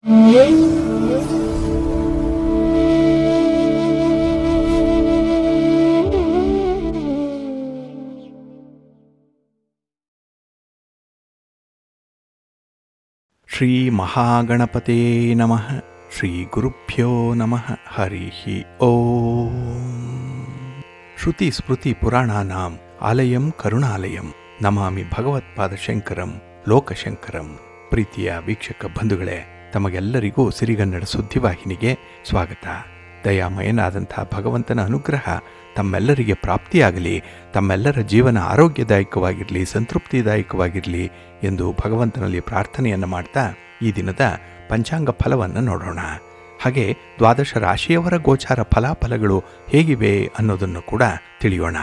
ಶ್ರೀ ಮಹಾಗಣಪತೇ ನಮಃ. ಶ್ರೀ ಗುರುಭ್ಯೋ ನಮಃ. ಹರಿ ಓಂ. ಶ್ರುತಿ ಸ್ಮೃತಿ ಪುರಾಣಾನಾಂ ಆಲಯಂ ಕರುಣಾಲಯಂ ನಮಾಮಿ ಭಗವತ್ಪಾದಶಂಕರಂ ಲೋಕಶಂಕರಂ. ಪ್ರೀತಿಯ ವೀಕ್ಷಕ ಬಂಧುಗಳೇ, ತಮಗೆಲ್ಲರಿಗೂ ಸಿರಿಗನ್ನಡ ಸುದ್ದಿವಾಹಿನಿಗೆ ಸ್ವಾಗತ. ದಯಾಮಯನಾದಂಥ ಭಗವಂತನ ಅನುಗ್ರಹ ತಮ್ಮೆಲ್ಲರಿಗೆ ಪ್ರಾಪ್ತಿಯಾಗಲಿ, ತಮ್ಮೆಲ್ಲರ ಜೀವನ ಆರೋಗ್ಯದಾಯಕವಾಗಿರಲಿ, ಸಂತೃಪ್ತಿದಾಯಕವಾಗಿರಲಿ ಎಂದು ಭಗವಂತನಲ್ಲಿ ಪ್ರಾರ್ಥನೆಯನ್ನು ಮಾಡ್ತಾ ಈ ದಿನದ ಪಂಚಾಂಗ ಫಲವನ್ನು ನೋಡೋಣ. ಹಾಗೆ ದ್ವಾದಶ ರಾಶಿಯವರ ಗೋಚಾರ ಫಲಾಫಲಗಳು ಹೇಗಿವೆ ಅನ್ನೋದನ್ನು ಕೂಡ ತಿಳಿಯೋಣ.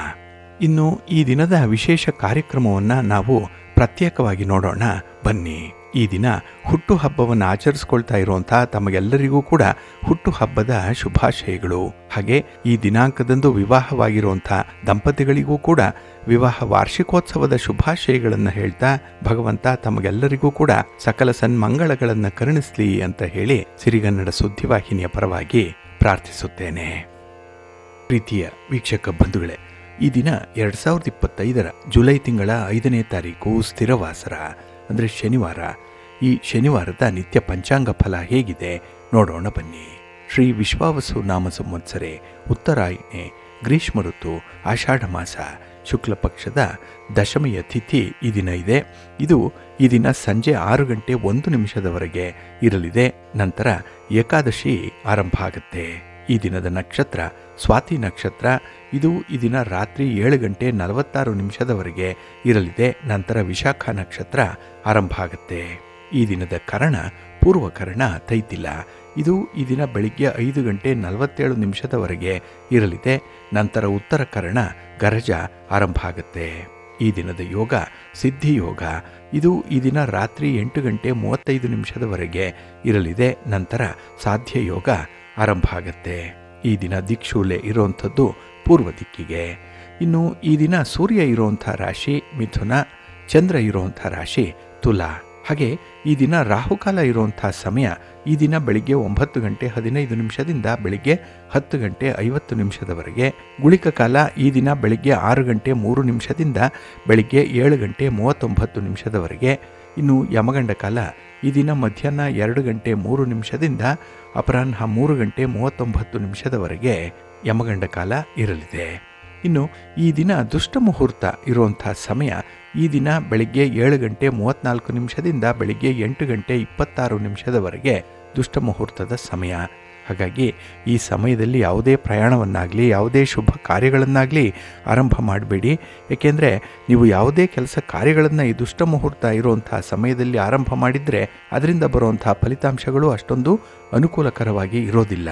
ಇನ್ನು ಈ ದಿನದ ವಿಶೇಷ ಕಾರ್ಯಕ್ರಮವನ್ನು ನಾವು ಪ್ರತ್ಯೇಕವಾಗಿ ನೋಡೋಣ ಬನ್ನಿ. ಈ ದಿನ ಹುಟ್ಟುಹಬ್ಬವನ್ನು ಆಚರಿಸ್ಕೊಳ್ತಾ ಇರುವಂಥ ತಮಗೆಲ್ಲರಿಗೂ ಕೂಡ ಹುಟ್ಟುಹಬ್ಬದ ಶುಭಾಶಯಗಳು. ಹಾಗೆ ಈ ದಿನಾಂಕದಂದು ವಿವಾಹವಾಗಿರುವಂಥ ದಂಪತಿಗಳಿಗೂ ಕೂಡ ವಿವಾಹ ವಾರ್ಷಿಕೋತ್ಸವದ ಶುಭಾಶಯಗಳನ್ನು ಹೇಳ್ತಾ ಭಗವಂತ ತಮಗೆಲ್ಲರಿಗೂ ಕೂಡ ಸಕಲ ಸನ್ಮಂಗಳಗಳನ್ನು ಕರುಣಿಸಲಿ ಅಂತ ಹೇಳಿ ಸಿರಿಗನ್ನಡ ಸುದ್ದಿವಾಹಿನಿಯ ಪರವಾಗಿ ಪ್ರಾರ್ಥಿಸುತ್ತೇನೆ. ಪ್ರೀತಿಯ ವೀಕ್ಷಕ ಬಂಧುಗಳೇ, ಈ ದಿನ 2025 ಜುಲೈ ತಿಂಗಳ 5ನೇ ತಾರೀಕು ಸ್ಥಿರವಾಸರ ಅಂದರೆ ಶನಿವಾರ. ಈ ಶನಿವಾರದ ನಿತ್ಯ ಪಂಚಾಂಗ ಫಲ ಹೇಗಿದೆ ನೋಡೋಣ ಬನ್ನಿ. ಶ್ರೀ ವಿಶ್ವಾವಸು ನಾಮ ಸಂವತ್ಸರೆ ಉತ್ತರಾಯಣೆ ಗ್ರೀಷ್ಮ ಋತು ಆಷಾಢ ಮಾಸ ಶುಕ್ಲ ಪಕ್ಷದ ದಶಮಿಯ ತಿಥಿ ಈ ದಿನ ಇದೆ. ಇದು ಈ ದಿನ ಸಂಜೆ 6 ಗಂಟೆ 1 ನಿಮಿಷದವರೆಗೆ ಇರಲಿದೆ. ನಂತರ ಏಕಾದಶಿ ಆರಂಭ ಆಗುತ್ತೆ. ಈ ದಿನದ ನಕ್ಷತ್ರ ಸ್ವಾತಿ ನಕ್ಷತ್ರ. ಇದು ಈ ದಿನ ರಾತ್ರಿ 7 ಗಂಟೆ 46 ನಿಮಿಷದವರೆಗೆ ಇರಲಿದೆ. ನಂತರ ವಿಶಾಖ ನಕ್ಷತ್ರ ಆರಂಭ ಆಗುತ್ತೆ. ಈ ದಿನದ ಕರಣ ಪೂರ್ವಕರಣ ತೈತಿಲ. ಇದು ಈ ದಿನ ಬೆಳಿಗ್ಗೆ 5 ಗಂಟೆ 47 ನಿಮಿಷದವರೆಗೆ ಇರಲಿದೆ. ನಂತರ ಉತ್ತರ ಕರಣ ಗರಜ ಆರಂಭ ಆಗುತ್ತೆ. ಈ ದಿನದ ಯೋಗ ಸಿದ್ಧಿಯೋಗ. ಇದು ಈ ದಿನ ರಾತ್ರಿ 8 ಗಂಟೆ 35 ನಿಮಿಷದವರೆಗೆ ಇರಲಿದೆ. ನಂತರ ಸಾಧ್ಯ ಯೋಗ ಆರಂಭ ಆಗುತ್ತೆ. ಈ ದಿನ ದಿಕ್ಷೂಲೆ ಇರುವಂಥದ್ದು ಪೂರ್ವ ದಿಕ್ಕಿಗೆ. ಇನ್ನು ಈ ದಿನ ಸೂರ್ಯ ಇರುವಂಥ ರಾಶಿ ಮಿಥುನ, ಚಂದ್ರ ಇರುವಂಥ ರಾಶಿ ತುಲಾ. ಹಾಗೆ ಈ ದಿನ ರಾಹುಕಾಲ ಇರುವಂಥ ಸಮಯ ಈ ದಿನ ಬೆಳಿಗ್ಗೆ 9 ಗಂಟೆ 15 ನಿಮಿಷದಿಂದ ಬೆಳಿಗ್ಗೆ 10 ಗಂಟೆ 50 ನಿಮಿಷದವರೆಗೆ. ಗುಳಿಕ ಕಾಲ ಈ ದಿನ ಬೆಳಿಗ್ಗೆ 6 ಗಂಟೆ 3 ನಿಮಿಷದಿಂದ ಬೆಳಿಗ್ಗೆ 7 ಗಂಟೆ 39 ನಿಮಿಷದವರೆಗೆ. ಇನ್ನು ಯಮಗಂಡ ಕಾಲ ಈ ದಿನ ಮಧ್ಯಾಹ್ನ 2 ಗಂಟೆ 3 ನಿಮಿಷದಿಂದ ಅಪರಾಹ್ನ 3 ಗಂಟೆ 39 ನಿಮಿಷದವರೆಗೆ ಯಮಗಂಡ ಕಾಲ ಇರಲಿದೆ. ಇನ್ನು ಈ ದಿನ ದುಷ್ಟ ಮುಹೂರ್ತ ಇರುವಂಥ ಸಮಯ ಈ ದಿನ ಬೆಳಿಗ್ಗೆ 7 ಗಂಟೆ 34 ನಿಮಿಷದಿಂದ ಬೆಳಿಗ್ಗೆ 8 ಗಂಟೆ 26 ನಿಮಿಷದವರೆಗೆ ದುಷ್ಟ ಮುಹೂರ್ತದ ಸಮಯ. ಹಾಗಾಗಿ ಈ ಸಮಯದಲ್ಲಿ ಯಾವುದೇ ಪ್ರಯಾಣವನ್ನಾಗಲಿ ಯಾವುದೇ ಶುಭ ಕಾರ್ಯಗಳನ್ನಾಗಲಿ ಆರಂಭ ಮಾಡಬೇಡಿ. ಏಕೆಂದರೆ ನೀವು ಯಾವುದೇ ಕೆಲಸ ಕಾರ್ಯಗಳನ್ನು ಈ ದುಷ್ಟ ಮುಹೂರ್ತ ಇರುವಂಥ ಸಮಯದಲ್ಲಿ ಆರಂಭ ಮಾಡಿದರೆ ಅದರಿಂದ ಬರುವಂಥ ಫಲಿತಾಂಶಗಳು ಅಷ್ಟೊಂದು ಅನುಕೂಲಕರವಾಗಿ ಇರೋದಿಲ್ಲ.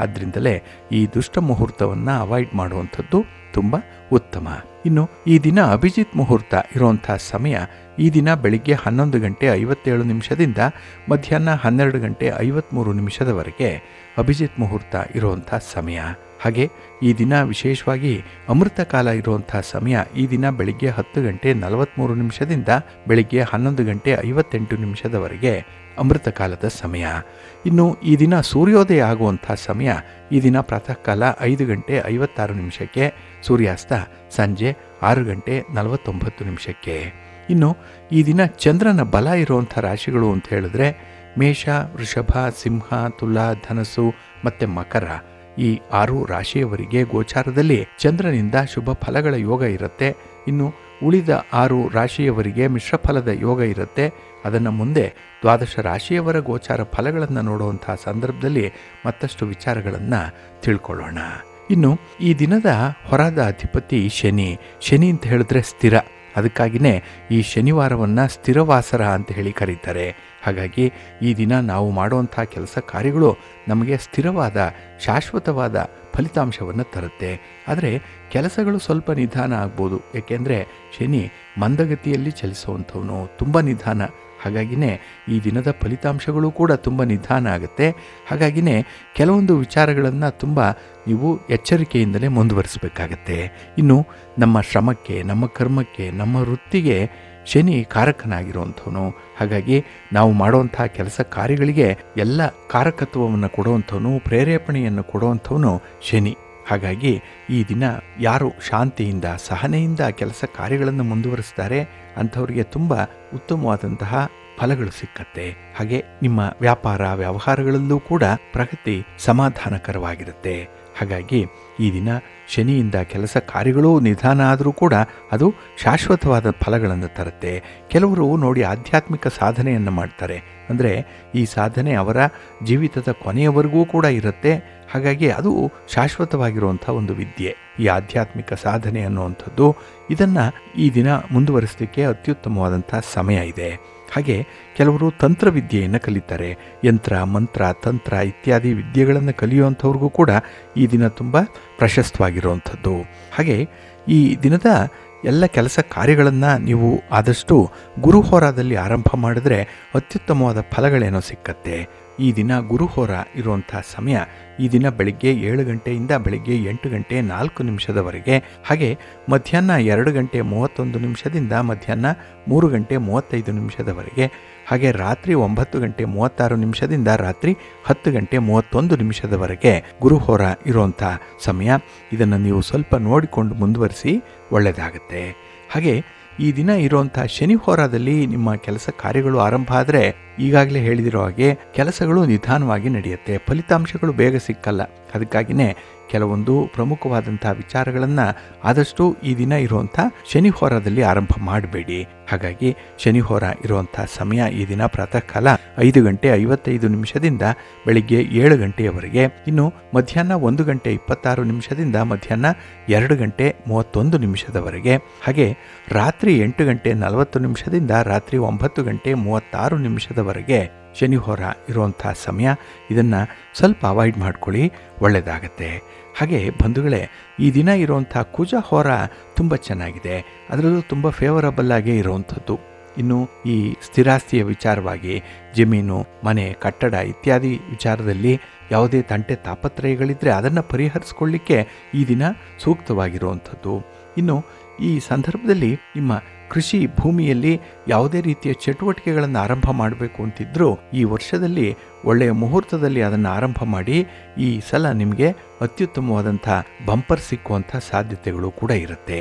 ಆದ್ದರಿಂದಲೇ ಈ ದುಷ್ಟ ಮುಹೂರ್ತವನ್ನು ಅವಾಯ್ಡ್ ಮಾಡುವಂಥದ್ದು ತುಂಬ ಉತ್ತಮ. ಇನ್ನು ಈ ದಿನ ಅಭಿಜಿತ್ ಮುಹೂರ್ತ ಇರುವಂಥ ಸಮಯ ಈ ದಿನ ಬೆಳಿಗ್ಗೆ 11 ಗಂಟೆ 57 ನಿಮಿಷದಿಂದ ಮಧ್ಯಾಹ್ನ 12 ಗಂಟೆ 53 ನಿಮಿಷದವರೆಗೆ ಅಭಿಜಿತ್ ಮುಹೂರ್ತ ಇರುವಂಥ ಸಮಯ. ಹಾಗೆ ಈ ದಿನ ವಿಶೇಷವಾಗಿ ಅಮೃತ ಕಾಲ ಇರುವಂಥ ಸಮಯ ಈ ದಿನ ಬೆಳಿಗ್ಗೆ 10 ಗಂಟೆ 43 ನಿಮಿಷದಿಂದ ಬೆಳಿಗ್ಗೆ 11 ಗಂಟೆ 58 ನಿಮಿಷದವರೆಗೆ ಅಮೃತ ಕಾಲದ ಸಮಯ. ಇನ್ನು ಈ ದಿನ ಸೂರ್ಯೋದಯ ಆಗುವಂಥ ಸಮಯ ಈ ದಿನ ಪ್ರಾತಃ ಕಾಲ 5 ಗಂಟೆ 56 ನಿಮಿಷಕ್ಕೆ, ಸೂರ್ಯಾಸ್ತ ಸಂಜೆ 6 ಗಂಟೆ 49 ನಿಮಿಷಕ್ಕೆ. ಇನ್ನು ಈ ದಿನ ಚಂದ್ರನ ಬಲ ಇರುವಂಥ ರಾಶಿಗಳು ಅಂತ ಹೇಳಿದ್ರೆ ಮೇಷ, ವೃಷಭ, ಸಿಂಹ, ತುಲಾ, ಧನಸ್ಸು ಮತ್ತು ಮಕರ. ಈ 6 ರಾಶಿಯವರಿಗೆ ಗೋಚಾರದಲ್ಲಿ ಚಂದ್ರನಿಂದ ಶುಭ ಫಲಗಳ ಯೋಗ ಇರುತ್ತೆ. ಇನ್ನು ಉಳಿದ 6 ರಾಶಿಯವರಿಗೆ ಮಿಶ್ರ ಫಲದ ಯೋಗ ಇರುತ್ತೆ. ಅದನ್ನು ಮುಂದೆ ದ್ವಾದಶ ರಾಶಿಯವರ ಗೋಚಾರ ಫಲಗಳನ್ನು ನೋಡುವಂಥ ಸಂದರ್ಭದಲ್ಲಿ ಮತ್ತಷ್ಟು ವಿಚಾರಗಳನ್ನು ತಿಳ್ಕೊಳ್ಳೋಣ. ಇನ್ನು ಈ ದಿನದ ಹೊರದ ಅಧಿಪತಿ ಶನಿ. ಶನಿ ಅಂತ ಹೇಳಿದ್ರೆ ಸ್ಥಿರ. ಅದಕ್ಕಾಗಿಯೇ ಈ ಶನಿವಾರವನ್ನು ಸ್ಥಿರವಾಸರ ಅಂತ ಹೇಳಿ ಕರೀತಾರೆ. ಹಾಗಾಗಿ ಈ ದಿನ ನಾವು ಮಾಡುವಂಥ ಕೆಲಸ ಕಾರ್ಯಗಳು ನಮಗೆ ಸ್ಥಿರವಾದ ಶಾಶ್ವತವಾದ ಫಲಿತಾಂಶವನ್ನು ತರುತ್ತೆ. ಆದರೆ ಕೆಲಸಗಳು ಸ್ವಲ್ಪ ನಿಧಾನ ಆಗ್ಬೋದು. ಏಕೆಂದರೆ ಶನಿ ಮಂದಗತಿಯಲ್ಲಿ ಚಲಿಸುವಂಥವನು, ತುಂಬ ನಿಧಾನ. ಹಾಗಾಗಿಯೇ ಈ ದಿನದ ಫಲಿತಾಂಶಗಳು ಕೂಡ ತುಂಬ ನಿಧಾನ ಆಗುತ್ತೆ. ಹಾಗಾಗಿಯೇ ಕೆಲವೊಂದು ವಿಚಾರಗಳನ್ನು ತುಂಬ ನೀವು ಎಚ್ಚರಿಕೆಯಿಂದಲೇ ಮುಂದುವರಿಸಬೇಕಾಗತ್ತೆ. ಇನ್ನು ನಮ್ಮ ಶ್ರಮಕ್ಕೆ, ನಮ್ಮ ಕರ್ಮಕ್ಕೆ, ನಮ್ಮ ವೃತ್ತಿಗೆ ಶನಿ ಕಾರಕನಾಗಿರುವಂಥವನು. ಹಾಗಾಗಿ ನಾವು ಮಾಡುವಂಥ ಕೆಲಸ ಕಾರ್ಯಗಳಿಗೆ ಎಲ್ಲ ಕಾರಕತ್ವವನ್ನು ಕೊಡುವಂಥವನು, ಪ್ರೇರೇಪಣೆಯನ್ನು ಕೊಡುವಂಥವನು ಶನಿ. ಹಾಗಾಗಿ ಈ ದಿನ ಯಾರು ಶಾಂತಿಯಿಂದ ಸಹನೆಯಿಂದ ಕೆಲಸ ಕಾರ್ಯಗಳನ್ನು ಮುಂದುವರಿಸ್ತಾರೆ ಅಂಥವ್ರಿಗೆ ತುಂಬ ಉತ್ತಮವಾದಂತಹ ಫಲಗಳು ಸಿಕ್ಕತ್ತೆ. ಹಾಗೆ ನಿಮ್ಮ ವ್ಯಾಪಾರ ವ್ಯವಹಾರಗಳಲ್ಲೂ ಕೂಡ ಪ್ರಗತಿ ಸಮಾಧಾನಕರವಾಗಿರುತ್ತೆ. ಹಾಗಾಗಿ ಈ ದಿನ ಶನಿಯಿಂದ ಕೆಲಸ ಕಾರ್ಯಗಳು ನಿಧಾನ ಆದರೂ ಕೂಡ ಅದು ಶಾಶ್ವತವಾದ ಫಲಗಳನ್ನು ತರುತ್ತೆ. ಕೆಲವರು ನೋಡಿ ಆಧ್ಯಾತ್ಮಿಕ ಸಾಧನೆಯನ್ನು ಮಾಡ್ತಾರೆ. ಅಂದರೆ ಈ ಸಾಧನೆ ಅವರ ಜೀವಿತದ ಕೊನೆಯವರೆಗೂ ಕೂಡ ಇರುತ್ತೆ. ಹಾಗಾಗಿ ಅದು ಶಾಶ್ವತವಾಗಿರುವಂಥ ಒಂದು ವಿದ್ಯೆ. ಈ ಆಧ್ಯಾತ್ಮಿಕ ಸಾಧನೆ ಅನ್ನುವಂಥದ್ದು ಇದನ್ನು ಈ ದಿನ ಮುಂದುವರಿಸಲಿಕ್ಕೆ ಅತ್ಯುತ್ತಮವಾದಂಥ ಸಮಯ ಇದೆ. ಹಾಗೆ ಕೆಲವರು ತಂತ್ರವಿದ್ಯೆಯನ್ನು ಕಲಿತಾರೆ. ಯಂತ್ರ ಮಂತ್ರ ತಂತ್ರ ಇತ್ಯಾದಿ ವಿದ್ಯೆಗಳನ್ನು ಕಲಿಯುವಂಥವ್ರಿಗೂ ಕೂಡ ಈ ದಿನ ತುಂಬ ಪ್ರಶಸ್ತವಾಗಿರುವಂಥದ್ದು. ಹಾಗೆ ಈ ದಿನದ ಎಲ್ಲ ಕೆಲಸ ಕಾರ್ಯಗಳನ್ನು ನೀವು ಆದಷ್ಟು ಗುರುಹೋರಾದಲ್ಲಿ ಆರಂಭ ಮಾಡಿದ್ರೆ ಅತ್ಯುತ್ತಮವಾದ ಫಲಗಳೇನೋ ಸಿಕ್ಕತ್ತೆ. ಈ ದಿನ ಗುರುಹೋರ ಇರುವಂಥ ಸಮಯ ಈ ದಿನ ಬೆಳಿಗ್ಗೆ 7 ಗಂಟೆಯಿಂದ ಬೆಳಿಗ್ಗೆ 8 ಗಂಟೆ 4 ನಿಮಿಷದವರೆಗೆ, ಹಾಗೆ ಮಧ್ಯಾಹ್ನ 2 ಗಂಟೆ 31 ನಿಮಿಷದಿಂದ ಮಧ್ಯಾಹ್ನ 3 ಗಂಟೆ 35 ನಿಮಿಷದವರೆಗೆ, ಹಾಗೆ ರಾತ್ರಿ 9 ಗಂಟೆ 36 ನಿಮಿಷದಿಂದ ರಾತ್ರಿ 10 ಗಂಟೆ 31 ನಿಮಿಷದವರೆಗೆ ಗುರುಹೋರ ಇರುವಂಥ ಸಮಯ. ಇದನ್ನು ನೀವು ಸ್ವಲ್ಪ ನೋಡಿಕೊಂಡು ಮುಂದುವರಿಸಿ ಒಳ್ಳೆಯದಾಗುತ್ತೆ. ಹಾಗೆ ಈ ದಿನ ಇರುವಂಥ ಶನಿ ಹೋರಾದಲ್ಲಿ ನಿಮ್ಮ ಕೆಲಸ ಕಾರ್ಯಗಳು ಆರಂಭ ಆದರೆ ಈಗಾಗಲೇ ಹೇಳಿದಿರೋ ಹಾಗೆ ಕೆಲಸಗಳು ನಿಧಾನವಾಗಿ ನಡೆಯುತ್ತೆ, ಫಲಿತಾಂಶಗಳು ಬೇಗ ಸಿಕ್ಕಲ್ಲ. ಅದಕ್ಕಾಗಿಯೇ ಕೆಲವೊಂದು ಪ್ರಮುಖವಾದಂಥ ವಿಚಾರಗಳನ್ನು ಆದಷ್ಟು ಈ ದಿನ ಇರುವಂಥ ಶನಿ ಹೋರಾದಲ್ಲಿ ಆರಂಭ ಮಾಡಬೇಡಿ. ಹಾಗಾಗಿ ಶನಿ ಹೋರ ಇರುವಂಥ ಸಮಯ ಈ ದಿನ ಪ್ರಾತಃ ಕಾಲ 5 ಗಂಟೆ 55 ನಿಮಿಷದಿಂದ ಬೆಳಿಗ್ಗೆ 7 ಗಂಟೆಯವರೆಗೆ, ಇನ್ನು ಮಧ್ಯಾಹ್ನ 1 ಗಂಟೆ 26 ನಿಮಿಷದಿಂದ ಮಧ್ಯಾಹ್ನ 2 ಗಂಟೆ 31 ನಿಮಿಷದವರೆಗೆ, ಹಾಗೆ ರಾತ್ರಿ 8 ಗಂಟೆ 40 ನಿಮಿಷದಿಂದ ರಾತ್ರಿ 9 ಗಂಟೆ 36 ನಿಮಿಷದವರೆಗೆ ಶನಿ ಹೋರ ಇರುವಂಥ ಸಮಯ. ಇದನ್ನು ಸ್ವಲ್ಪ ಅವಾಯ್ಡ್ ಮಾಡ್ಕೊಳ್ಳಿ, ಒಳ್ಳೆಯದಾಗತ್ತೆ. ಹಾಗೆ ಬಂಧುಗಳೇ, ಈ ದಿನ ಇರುವಂಥ ಕುಜ ಹೋರ ತುಂಬ ಚೆನ್ನಾಗಿದೆ. ಅದರಲ್ಲೂ ತುಂಬ ಫೇವರಬಲ್ ಆಗೇ ಇರುವಂಥದ್ದು. ಇನ್ನು ಈ ಸ್ಥಿರಾಸ್ತಿಯ ವಿಚಾರವಾಗಿ ಜಮೀನು ಮನೆ ಕಟ್ಟಡ ಇತ್ಯಾದಿ ವಿಚಾರದಲ್ಲಿ ಯಾವುದೇ ತಂಟೆ ತಾಪತ್ರಯಗಳಿದ್ದರೆ ಅದನ್ನು ಪರಿಹರಿಸ್ಕೊಳ್ಳಿಕ್ಕೆ ಈ ದಿನ ಸೂಕ್ತವಾಗಿರುವಂಥದ್ದು. ಇನ್ನು ಈ ಸಂದರ್ಭದಲ್ಲಿ ನಿಮ್ಮ ಕೃಷಿ ಭೂಮಿಯಲ್ಲಿ ಯಾವುದೇ ರೀತಿಯ ಚಟುವಟಿಕೆಗಳನ್ನು ಆರಂಭ ಮಾಡಬೇಕು ಅಂತಿದ್ರೂ ಈ ವರ್ಷದಲ್ಲಿ ಒಳ್ಳೆಯ ಮುಹೂರ್ತದಲ್ಲಿ ಅದನ್ನು ಆರಂಭ ಮಾಡಿ. ಈ ಸಲ ನಿಮಗೆ ಅತ್ಯುತ್ತಮವಾದಂಥ ಬಂಪರ್ ಸಿಕ್ಕುವಂಥ ಸಾಧ್ಯತೆಗಳು ಕೂಡ ಇರುತ್ತೆ.